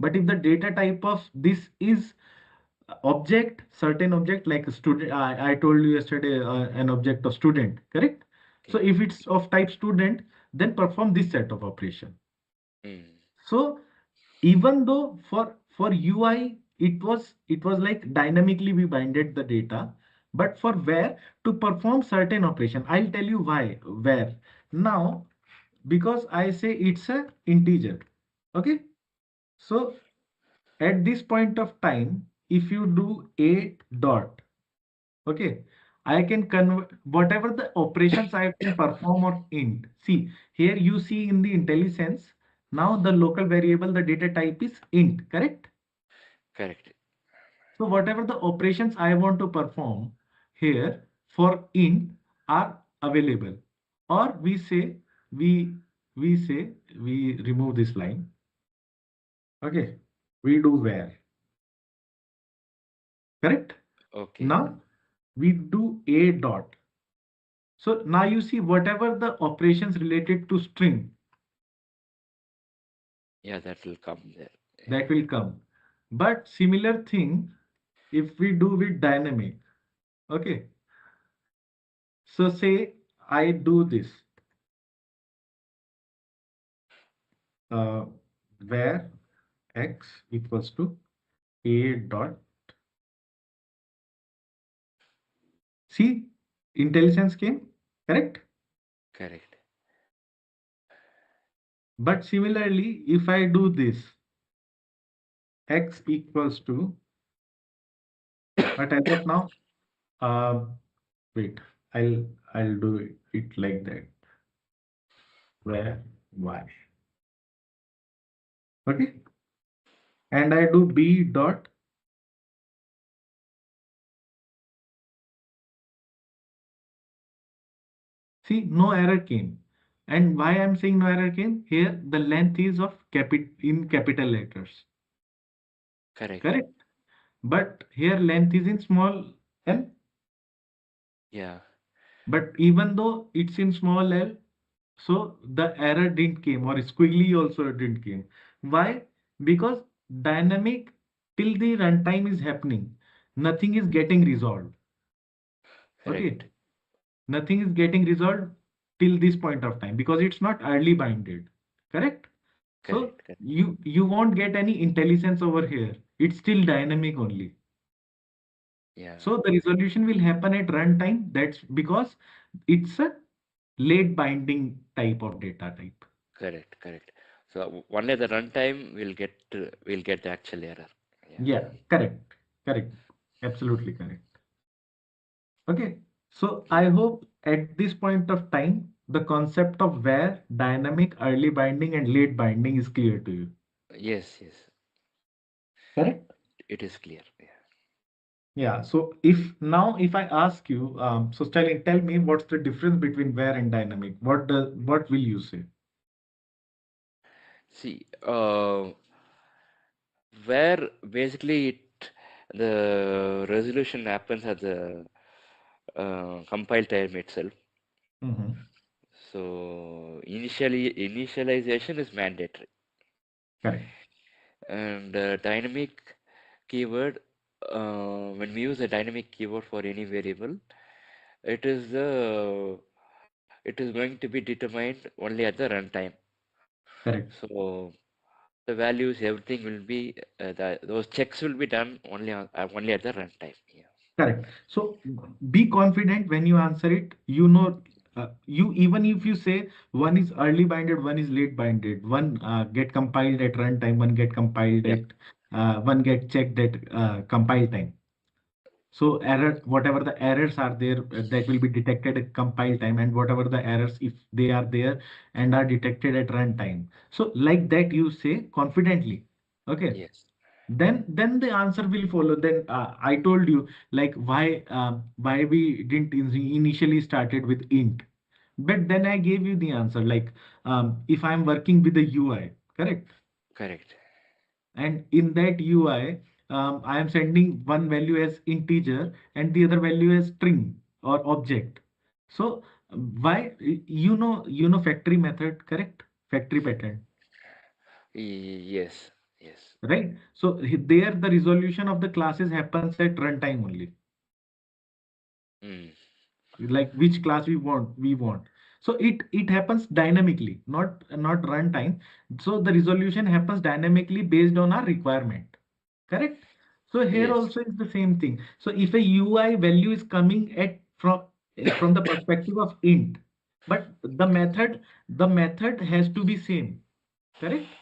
But if the data type of this is object, certain object like a student, I told you yesterday, an object of student, correct? So Okay. if it's of type student, then perform this set of operation. Mm. So even though for UI it was like dynamically we binded the data, but for where to perform certain operation, I'll tell you why where. Now because I say it's a integer, okay, so at this point of time, if you do a dot, okay, I can convert whatever the operations I can perform on int. See, here you see in the IntelliSense, now the local variable, the data type is int, correct? Correct. So whatever the operations I want to perform here for int are available. or we we say we remove this line. Okay, we do where, correct? Okay. Now we do a dot. So now you see whatever the operations related to string Yeah, that will come there. Yeah. that will come. But similar thing if we do with dynamic. Okay, so say I do this uh, where x equals to a dot. See, intelligence came, correct? Correct. But similarly, if I do this, x equals to, but as of now, uh, wait, I'll do it like that, where y. Okay, and I do b dot. See, no error came. And why I'm saying no error came? Here, the length is of in capital letters, Correct. correct? But here length is in small l. Yeah. But even though it's in small l, so the error didn't came or squiggly also didn't came. Why? Because dynamic till the runtime is happening, nothing is getting resolved. Okay, Correct. nothing is getting resolved till this point of time because it's not early binded, correct? So Correct. Correct. you won't get any intelligence over here. It's still dynamic only. Yeah. So the resolution will happen at runtime. That's because it's a late binding type of data type. Correct. Correct. So only the runtime will get the actual error. Yeah. Yeah, correct, correct, absolutely correct. Okay, so I hope at this point of time the concept of where dynamic, early binding, and late binding is clear to you. Yes. Yes. Correct. It is clear. Yeah. Yeah. So if I ask you, so tell me what's the difference between where and dynamic? What will you say? See, where basically the resolution happens at the compile time itself. Hmm. So initialization is mandatory, Correct. and dynamic keyword. When we use a dynamic keyword for any variable, it is it is going to be determined only at the runtime. Correct. So the values, everything will be those checks will be done only at the runtime. Yeah. Correct. So be confident when you answer it. You even if you say one is early binded, one is late binded, one get compiled at runtime, one get compiled Yeah. at one get checked at compile time. So whatever the errors are there, that will be detected at compile time, and whatever the errors, if they are there and are detected at runtime. So like that you say confidently. Okay. Yes. Then the answer will follow. Then I told you like why we didn't initially started with int, but then I gave you the answer like if I'm working with the UI, correct? Correct. And in that UI, I am sending one value as integer and the other value as string or object. So why you know factory method, correct? Factory pattern, Yes. Yes. right? So there the resolution of the classes happens at runtime only. Mm. Like which class we want. So it happens dynamically, not runtime. So the resolution happens dynamically based on our requirement, correct? So here Yes. also is the same thing. So if a UI value is coming at from the perspective of int, but the method has to be same, correct?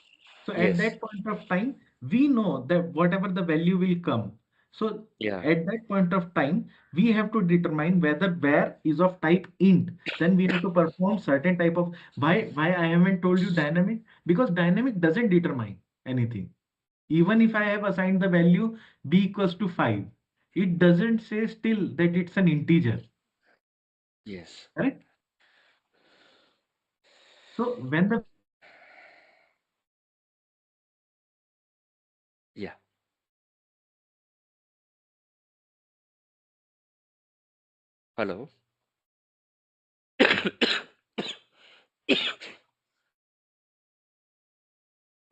So at Yes. that point of time, we know that whatever the value will come. So Yeah. at that point of time, we have to determine whether where is of type int. Then we have to perform certain type of why I haven't told you dynamic, because dynamic doesn't determine anything. Even if I have assigned the value b equals to 5, it doesn't say still that it's an integer, Yes. correct? So when the Yeah. Hello.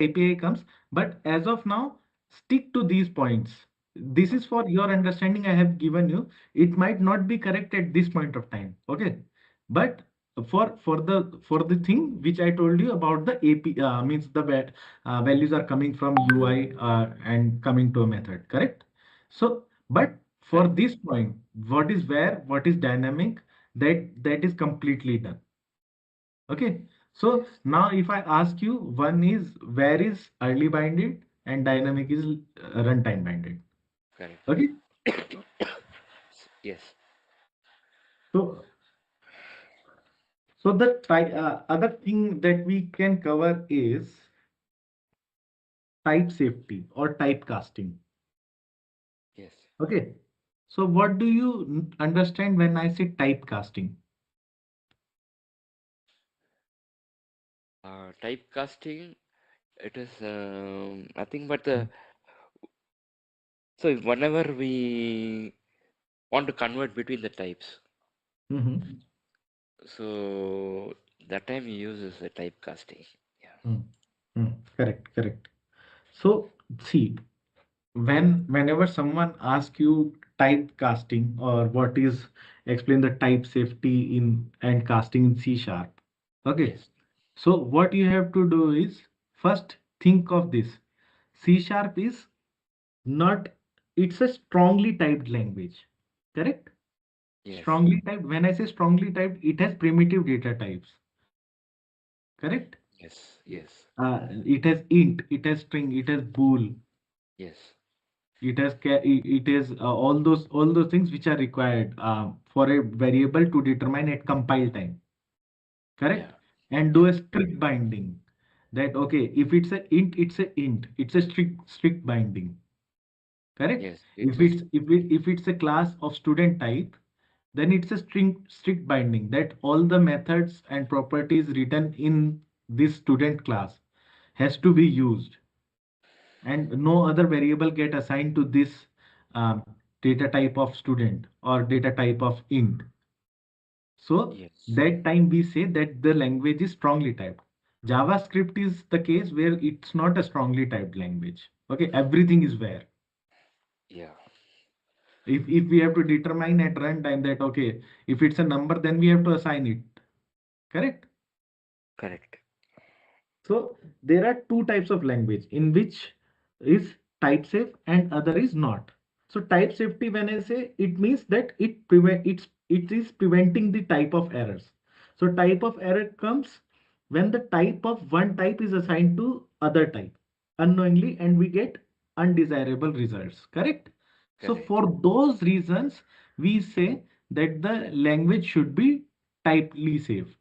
API comes, but as of now, stick to these points. This is for your understanding I have given you. It might not be correct at this point of time. Okay. But for the thing which I told you about the AP means the values are coming from UI and coming to a method, correct? So, but for Correct. this point, what is dynamic, that is completely done. Okay, so Yes. now if I ask you, one is where is early binded and dynamic is runtime binded. Correct. Okay, Yes. so the other thing that we can cover is type safety or typecasting. Yes. Okay, so what do you understand when I say typecasting? Typecasting. It is nothing but the. So whenever we want to convert between the types, Mm-hmm. so that time you use is the typecasting. Yeah. Correct, correct. So see, whenever someone asks you typecasting or what is explain the type safety in and casting in C sharp. Okay, Yes. so what you have to do is first think of this. C sharp is not, it's a strongly typed language. Correct? Yes. Strongly typed. When I say strongly typed, it has primitive data types. Correct? Yes. Yes. It has int, it has string, it has bool, Yes. it is all those things which are required for a variable to determine at compile time, Yeah. correct? And do Yeah. a strict binding, that okay, if it's a int, it's a strict binding, correct? Yes. It is. If it's a class of student type, then it's a strict binding that all the methods and properties written in this student class has to be used, and no other variable get assigned to this um, data type of student or data type of int. So Yes. that time we say that the language is strongly typed. JavaScript is the case where it's not a strongly typed language. Okay, everything is where. Yeah. If we have to determine at runtime that okay, if it's a number, then we have to assign it. Correct? Correct. So there are two types of language in which is type safe and other is not. So type safety, when I say, it means that it is preventing the type of errors. So type of error comes when the type of one type is assigned to other type unknowingly and we get undesirable results. Correct? So Correct. for those reasons, we say that the language should be typely safe.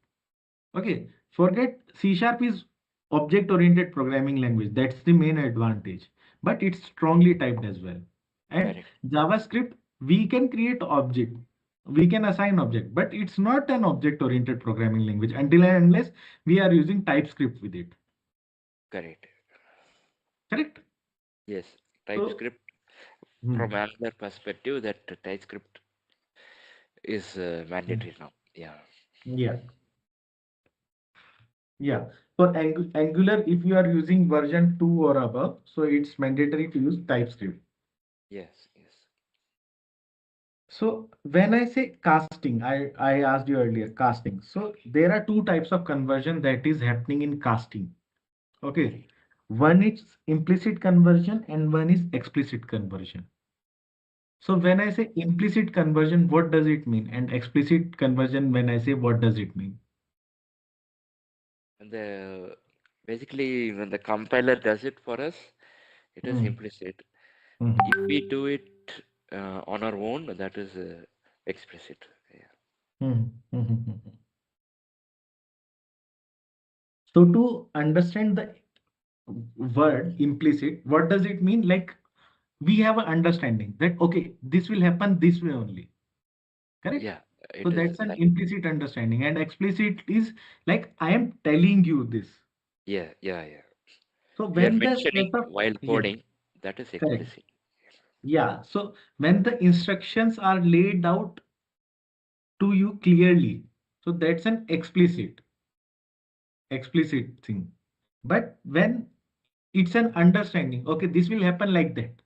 Okay, forget C sharp is object oriented programming language. That's the main advantage, but it's strongly typed as well. And Correct. JavaScript, we can create object, we can assign object, but it's not an object oriented programming language until and unless we are using TypeScript with it. Correct. Correct? Yes. So, TypeScript hmm, from another perspective that TypeScript is hmm, mandatory now. Yeah. yeah, yeah. For Angular, if you are using version 2 or above, so it's mandatory to use TypeScript. Yes. Yes. So when I say casting, I asked you earlier, casting. So there are two types of conversion that is happening in casting. Okay. Correct. One is implicit conversion and one is explicit conversion. So when I say implicit conversion, what does it mean? And explicit conversion, when I say, what does it mean? And the basically when the compiler does it for us, it is Hmm, implicit. If hmm, we do it on our own, that is explicit. Yeah. hmm, hmm. So to understand the word implicit, what does it mean? Like we have an understanding that okay, this will happen this way only. Correct? Yeah. So it is that's an like, implicit understanding, and explicit is like I am telling you this. yeah, yeah, yeah. So If you are when the mentioning set of while yes, coding, that is correct. explicit. Yeah. So when the instructions are laid out to you clearly, so that's an explicit thing. But when it's an understanding, okay, this will happen like that,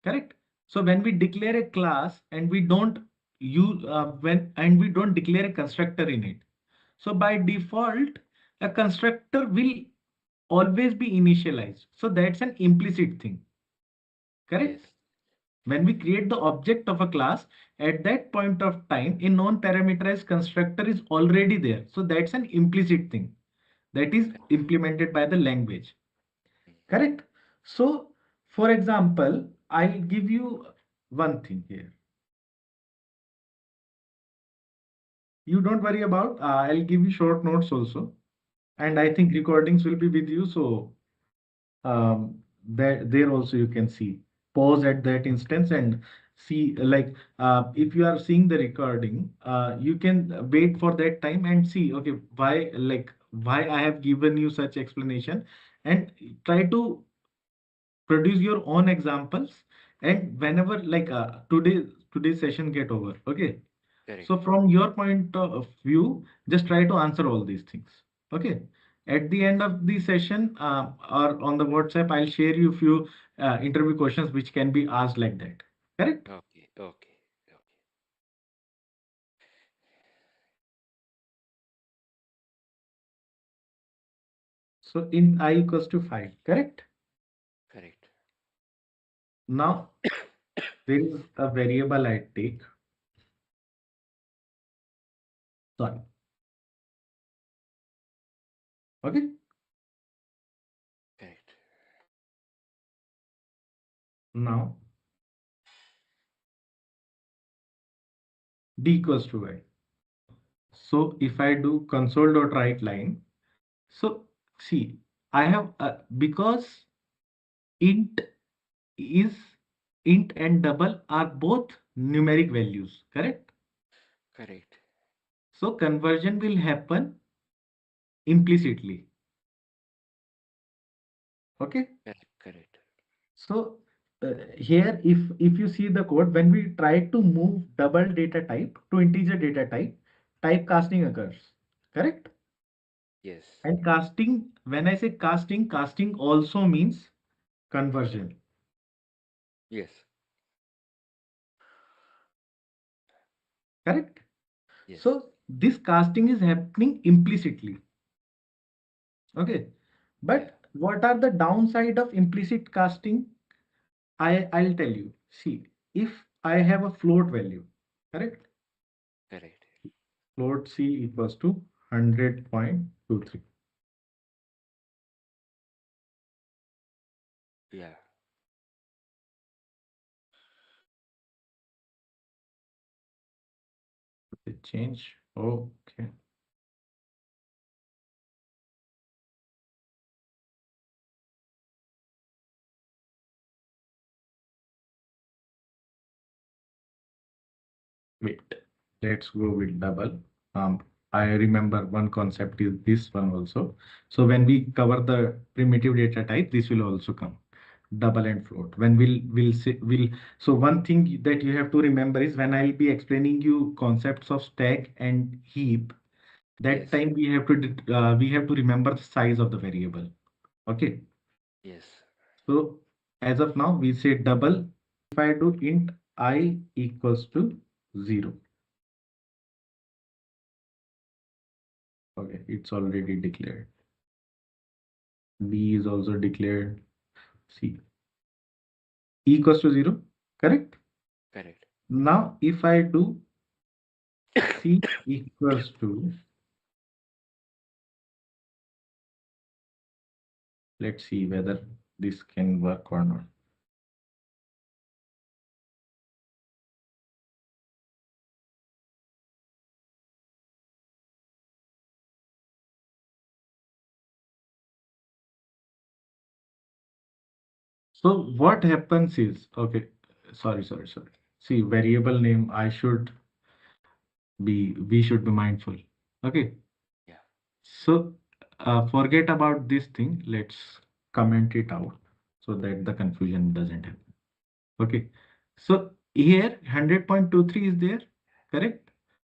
correct? So when we declare a class and we don't use when and we don't declare a constructor in it, so by default a constructor will always be initialized. So that's an implicit thing, Yes, correct? When we create the object of a class, at that point of time, a non-parameterized constructor is already there. So that's an implicit thing that is implemented by the language. Correct? So, for example, I'll give you one thing here. You don't worry about, I'll give you short notes also. And I think recordings will be with you. So there also you can see pause at that instance and see like if you are seeing the recording you can wait for that time and see okay why I have given you such explanation and try to produce your own examples and whenever today's session get over, okay, so correct. from your point of view, just try to answer all these things. Okay. At the end of the session or on the WhatsApp, I'll share you few interview questions which can be asked like that. Correct? Okay, okay, okay. So in I equals to 5, correct? Correct. Now there is a variable I take. Sorry. Okay. Correct. Now D equals to Y. So if I do console.write line, so see, I have because int is int and double are both numeric values, correct? Correct. So conversion will happen implicitly. Okay. Correct. Correct. So here, if you see the code, when we try to move double data type to integer data type, typecasting occurs, correct? Yes. And casting, when I say casting, casting also means conversion, Yes. correct? Yes. So this casting is happening implicitly. Okay. Yeah. But what are the downside of implicit casting? I'll tell you. See, if I have a float value, correct? Correct. Float C equals to 100.23. Yeah. The change. Okay. Wait. Let's go with double. Um, I remember one concept is this one also. So when we cover the primitive data type, this will also come. Double and float. When we'll say will so one thing that you have to remember is when I'll be explaining you concepts of stack and heap, that Yes. time we have to remember the size of the variable. Okay. Yes. So as of now, we say double. If I do int I equals to 0. Okay, it's already declared. B is also declared. C equals to 0. Correct. Correct. Now if I do C equals to, let's see whether this can work or not. So what happens is, okay, sorry. See, variable name, I should We should be mindful. Okay. yeah, So forget about this thing. Let's comment it out so that the confusion doesn't happen. Okay. So here 100.23 is there, correct?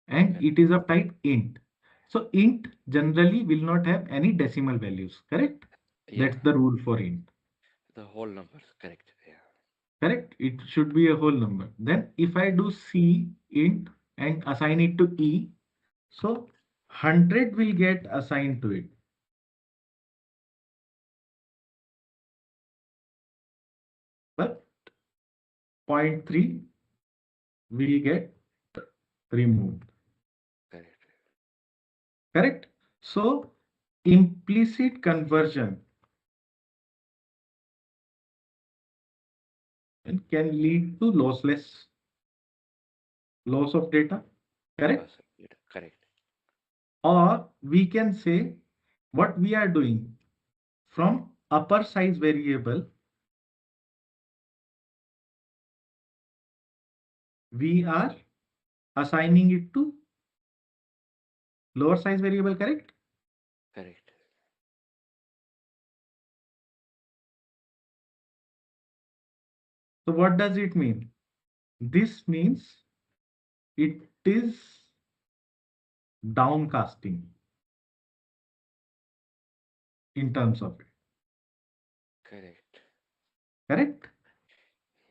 And correct. it is of type int. So int generally will not have any decimal values, correct? Yeah, That's the rule for int, the whole numbers, correct. Yeah, correct? It should be a whole number. Then if I do C int and assign it to E, so 100 will get assigned to it, but point 0.3 will get removed, correct. correct? So implicit conversion and can lead to loss of data, correct? Loss of data, correct. Or we can say what we are doing from upper size variable, we are assigning it to lower size variable, correct? Correct. So what does it mean? This means it is downcasting in terms of it, Correct. correct?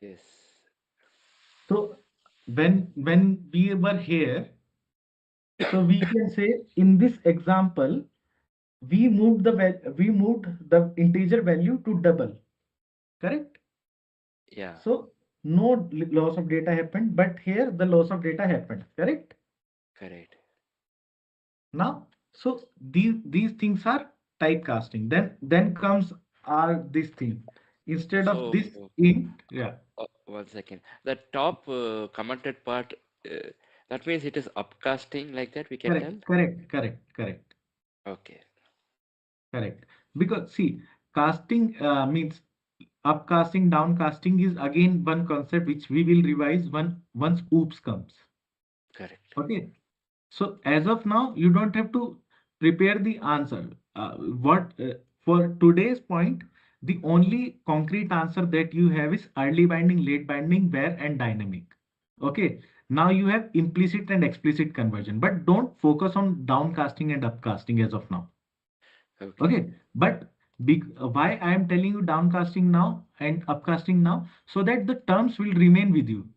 Yes. So when we were here, so we can say in this example, we moved the integer value to double, correct? Yeah, So no loss of data happened, but here the loss of data happened, correct? correct. Now, so these things are typecasting. Then comes our this thing. Instead of So, this int, yeah, one second. The top commented part, that means it is upcasting like that, we can tell? correct. Okay, Correct. Because see, casting means upcasting, downcasting is again one concept which we will revise once oops comes. correct. Okay. So as of now, you don't have to prepare the answer. What for today's point, the only concrete answer that you have is early binding, late binding, where, and dynamic. Okay. Now you have implicit and explicit conversion, but don't focus on downcasting and upcasting as of now. Okay, Okay, but why I am telling you downcasting now and upcasting now, so that the terms will remain with you.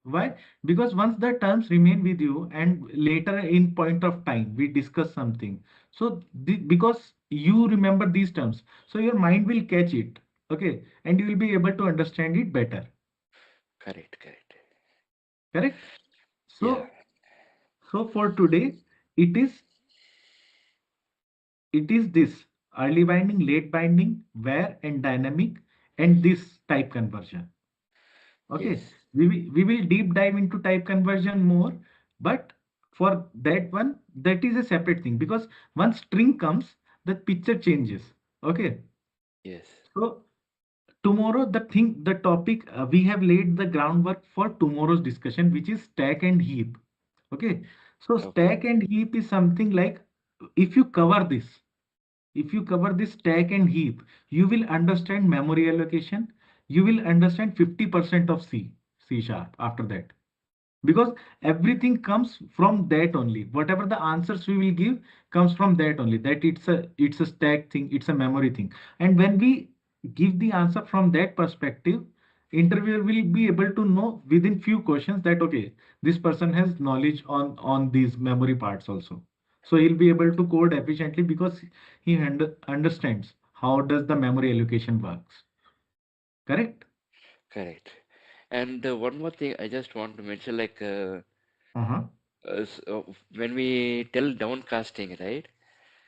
Why? Because once the terms remain with you and later in point of time we discuss something. So because you remember these terms, so your mind will catch it. Okay, and you will be able to understand it better. correct, correct. Correct? Yeah, So for today, it is it is this early binding, late binding, where and dynamic, and this type conversion. yes, Okay, we will deep dive into type conversion more, but for that one, that is a separate thing because once string comes, the picture changes. Okay, yes. so tomorrow the topic we have laid the groundwork for tomorrow's discussion, which is stack and heap. Okay, so Okay, stack and heap is something like if you cover this, if you cover this stack and heap, you will understand memory allocation. You will understand 50% of C sharp after that. Because everything comes from that only. Whatever the answers we will give comes from that only. That it's a stack thing, it's a memory thing. And when we give the answer from that perspective, interviewer will be able to know within few questions that okay, this person has knowledge on these memory parts also. So he'll be able to code efficiently because he understands how does the memory allocation works. Correct? correct. And one more thing I just want to mention, like Uh-huh. when we tell downcasting, right?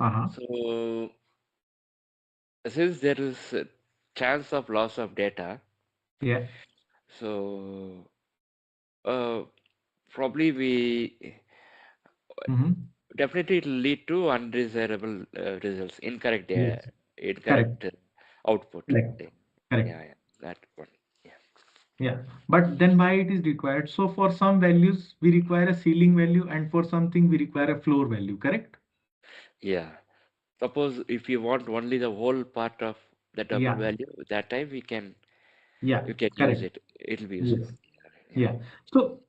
Uh-huh. So since there is a chance of loss of data, Yeah. so uh, probably we Mm-hmm. definitely it will lead to undesirable results, Yes. Correct. incorrect output. Correct. Yeah, Correct. yeah, that one. Yeah, Yeah, but then why it is required? So for some values, we require a ceiling value, and for something, we require a floor value, correct? Yeah. Suppose if you want only the whole part of the double Yeah, value, that time yeah, you can use correct. it. It'll be useful. Yes, Yeah. yeah. So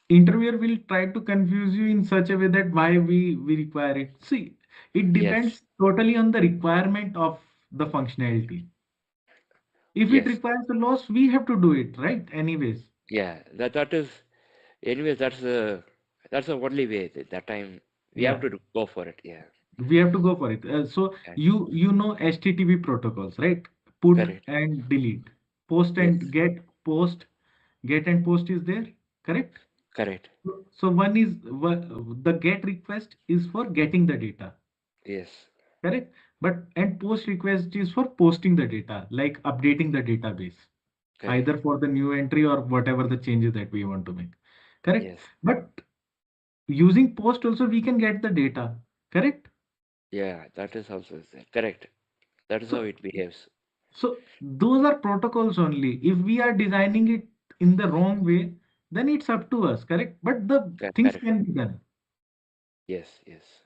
interviewer will try to confuse you in such a way that why we require it. See, it Yes. depends totally on the requirement of the functionality. If it Yes. requires a loss, we have to do it, right? Anyways. Yeah. That is anyways that's the only way that time we have Yeah. to go for it. Yeah. We have to go for it. So Yeah. you know HTTP protocols, right? Put Correct. and delete, post and Yes. get, get and post is there, correct? Correct. So one is the get request is for getting the data, Yes. correct? But and post request is for posting the data, like updating the database, Correct. either for the new entry or whatever the changes that we want to make, correct? Yes. But using post also we can get the data, correct? Yeah. That is also there. Correct. That is how So it behaves. So those are protocols only. If we are designing it in the wrong way, then it's up to us, correct? But the things Correct. can be done. Yes. Yes.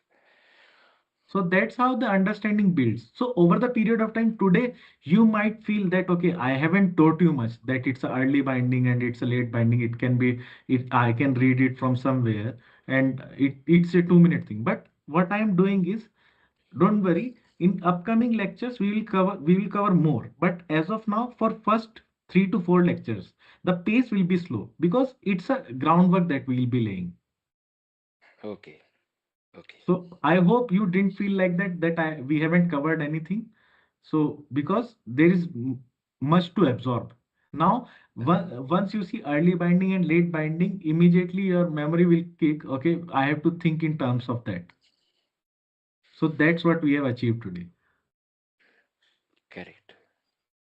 So that's how the understanding builds. So over the period of time today, you might feel that, okay, I haven't taught you much, that it's a early binding and it's a late binding. It can be, if I can read it from somewhere and it's a 2 minute thing. But what I am doing is, don't worry, in upcoming lectures we will cover more. But as of now, for first 3 to 4 lectures, the pace will be slow because it's a groundwork that we will be laying. Okay. Okay. So I hope you didn't feel like that we haven't covered anything. So because there is much to absorb. Now, once you see early binding and late binding, immediately your memory will kick. Okay, I have to think in terms of that. So that's what we have achieved today. Correct.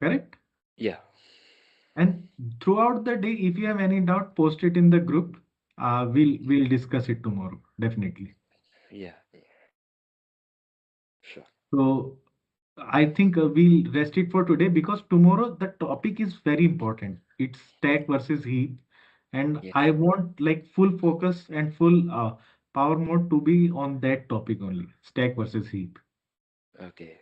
Correct? Yeah. And throughout the day, if you have any doubt, post it in the group. We'll discuss it tomorrow, definitely. Yeah. Yeah. Sure. So I think we'll rest it for today because tomorrow the topic is very important. It's stack versus heap, and Yeah. I want like full focus and full power mode to be on that topic only, stack versus heap. Okay.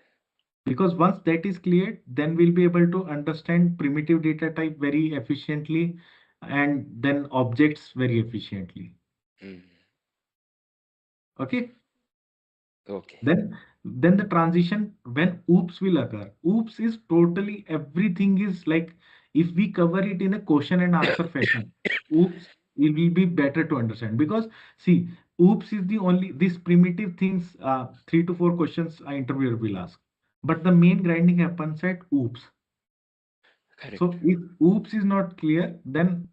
Because once that is cleared, then we'll be able to understand primitive data type very efficiently and then objects very efficiently. Mm. Okay. Okay. Then the transition when oops will occur. Oops is totally everything is like if we cover it in a question and answer fashion, oops it will be better to understand because see, oops is the only this primitive things 3 to 4 questions an interviewer will ask. But the main grinding happens at oops. Correct. So if oops is not clear, then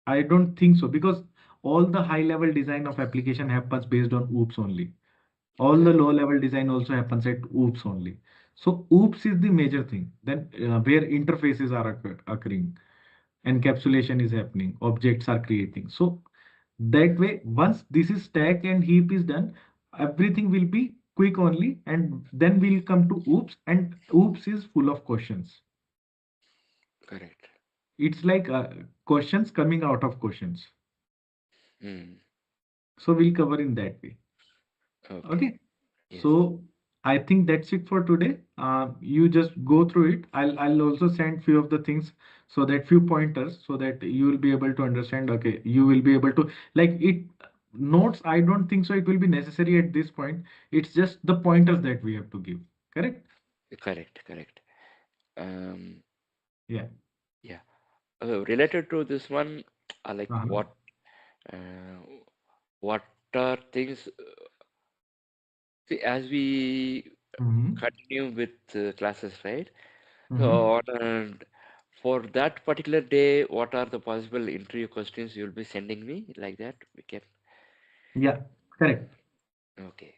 I don't think so because all the high level design of application happens based on oops only. All the Correct. low level design also happens at oops only. So oops is the major thing. Then where interfaces are occurring, encapsulation is happening, objects are creating. So that way, once this is stack and heap is done, everything will be quick only, and then we'll come to oops, and oops is full of questions. Correct. It's like questions coming out of questions. Mm. So we'll cover in that way. Okay. Okay. Yes. So I think that's it for today. You just go through it. I'll also send few of the things so that few pointers so that you will be able to understand. Okay, you will be able to like it notes. I don't think so. It will be necessary at this point. It's just the pointers that we have to give. Correct? Correct. Correct. Um. Yeah. Yeah. Related to this one, like Uh-huh. uh, what are things? See, as we Mm-hmm. continue with classes, right? Mm-hmm. So, for that particular day, what are the possible interview questions you'll be sending me? Like that, we can. Yeah. Correct. Okay.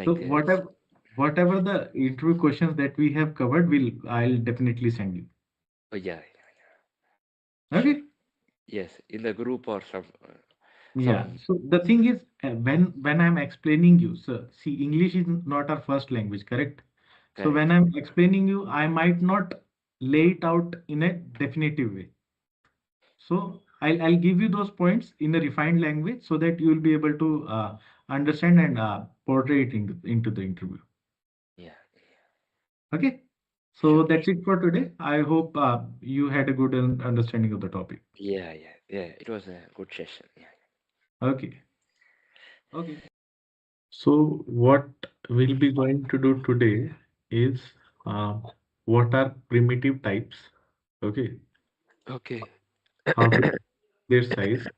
So Like whatever the interview questions that we have covered, I'll definitely send you. oh yeah, sure. Okay. Yes, in the group or Yeah. some So the thing is, when I'm explaining you, so see, English is not our first language, correct? So when correct. I'm explaining you, I might not. lay it out in a definitive way. So I'll give you those points in a refined language so that you will be able to understand and portray it into the interview. Yeah. Okay. So Sure. that's it for today. I hope you had a good understanding of the topic. Yeah, yeah, yeah. It was a good session. Yeah. Okay. Okay. So what we'll be going to do today is uh, what are primitive types? Okay. Okay. How to their size,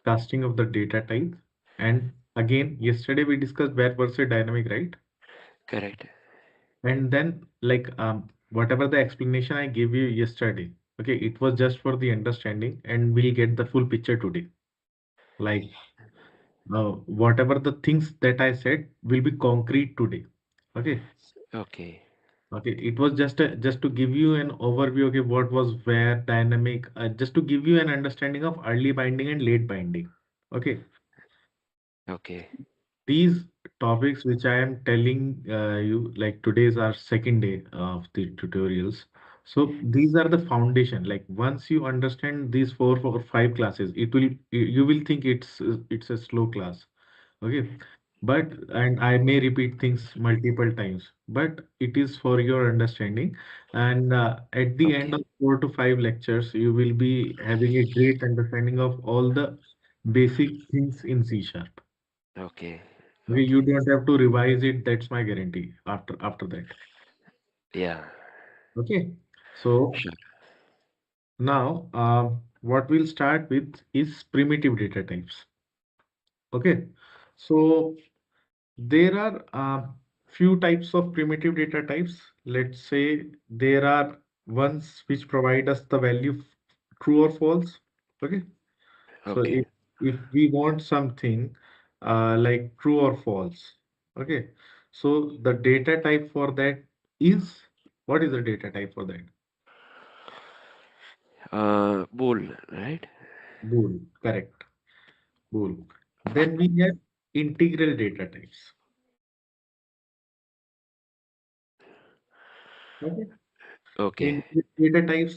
casting of the data type, and again, yesterday we discussed where versus dynamic, right? Correct. And then whatever the explanation I gave you yesterday, okay, it was just for the understanding, and we'll get the full picture today. Like whatever the things that I said will be concrete today. Okay. Okay. Okay, it was just to give you an overview. Okay, what was where dynamic, just to give you an understanding of early binding and late binding. Okay, Okay. these topics which I am telling you, like today is our second day of the tutorials. So these are the foundation. Like once you understand these four or five classes, you will think it's a slow class. Okay, but and I may repeat things multiple times, but it is for your understanding. And at the end Okay. of 4 to 5 lectures, you will be having a great understanding of all the basic things in C sharp. Okay. Okay, you Okay. don't have to revise it. That's my guarantee after that. Yeah. Okay, so Sure. now what we'll start with is primitive data types. Okay, so there are few types of primitive data types. Let's say there are ones which provide us the value true or false. Okay. So Okay. if we want something like true or false, okay. So the data type for that is, what is the data type for that? Bool, right? Bool. Correct. Bool. Then we have integral data types. Okay. Okay. In data types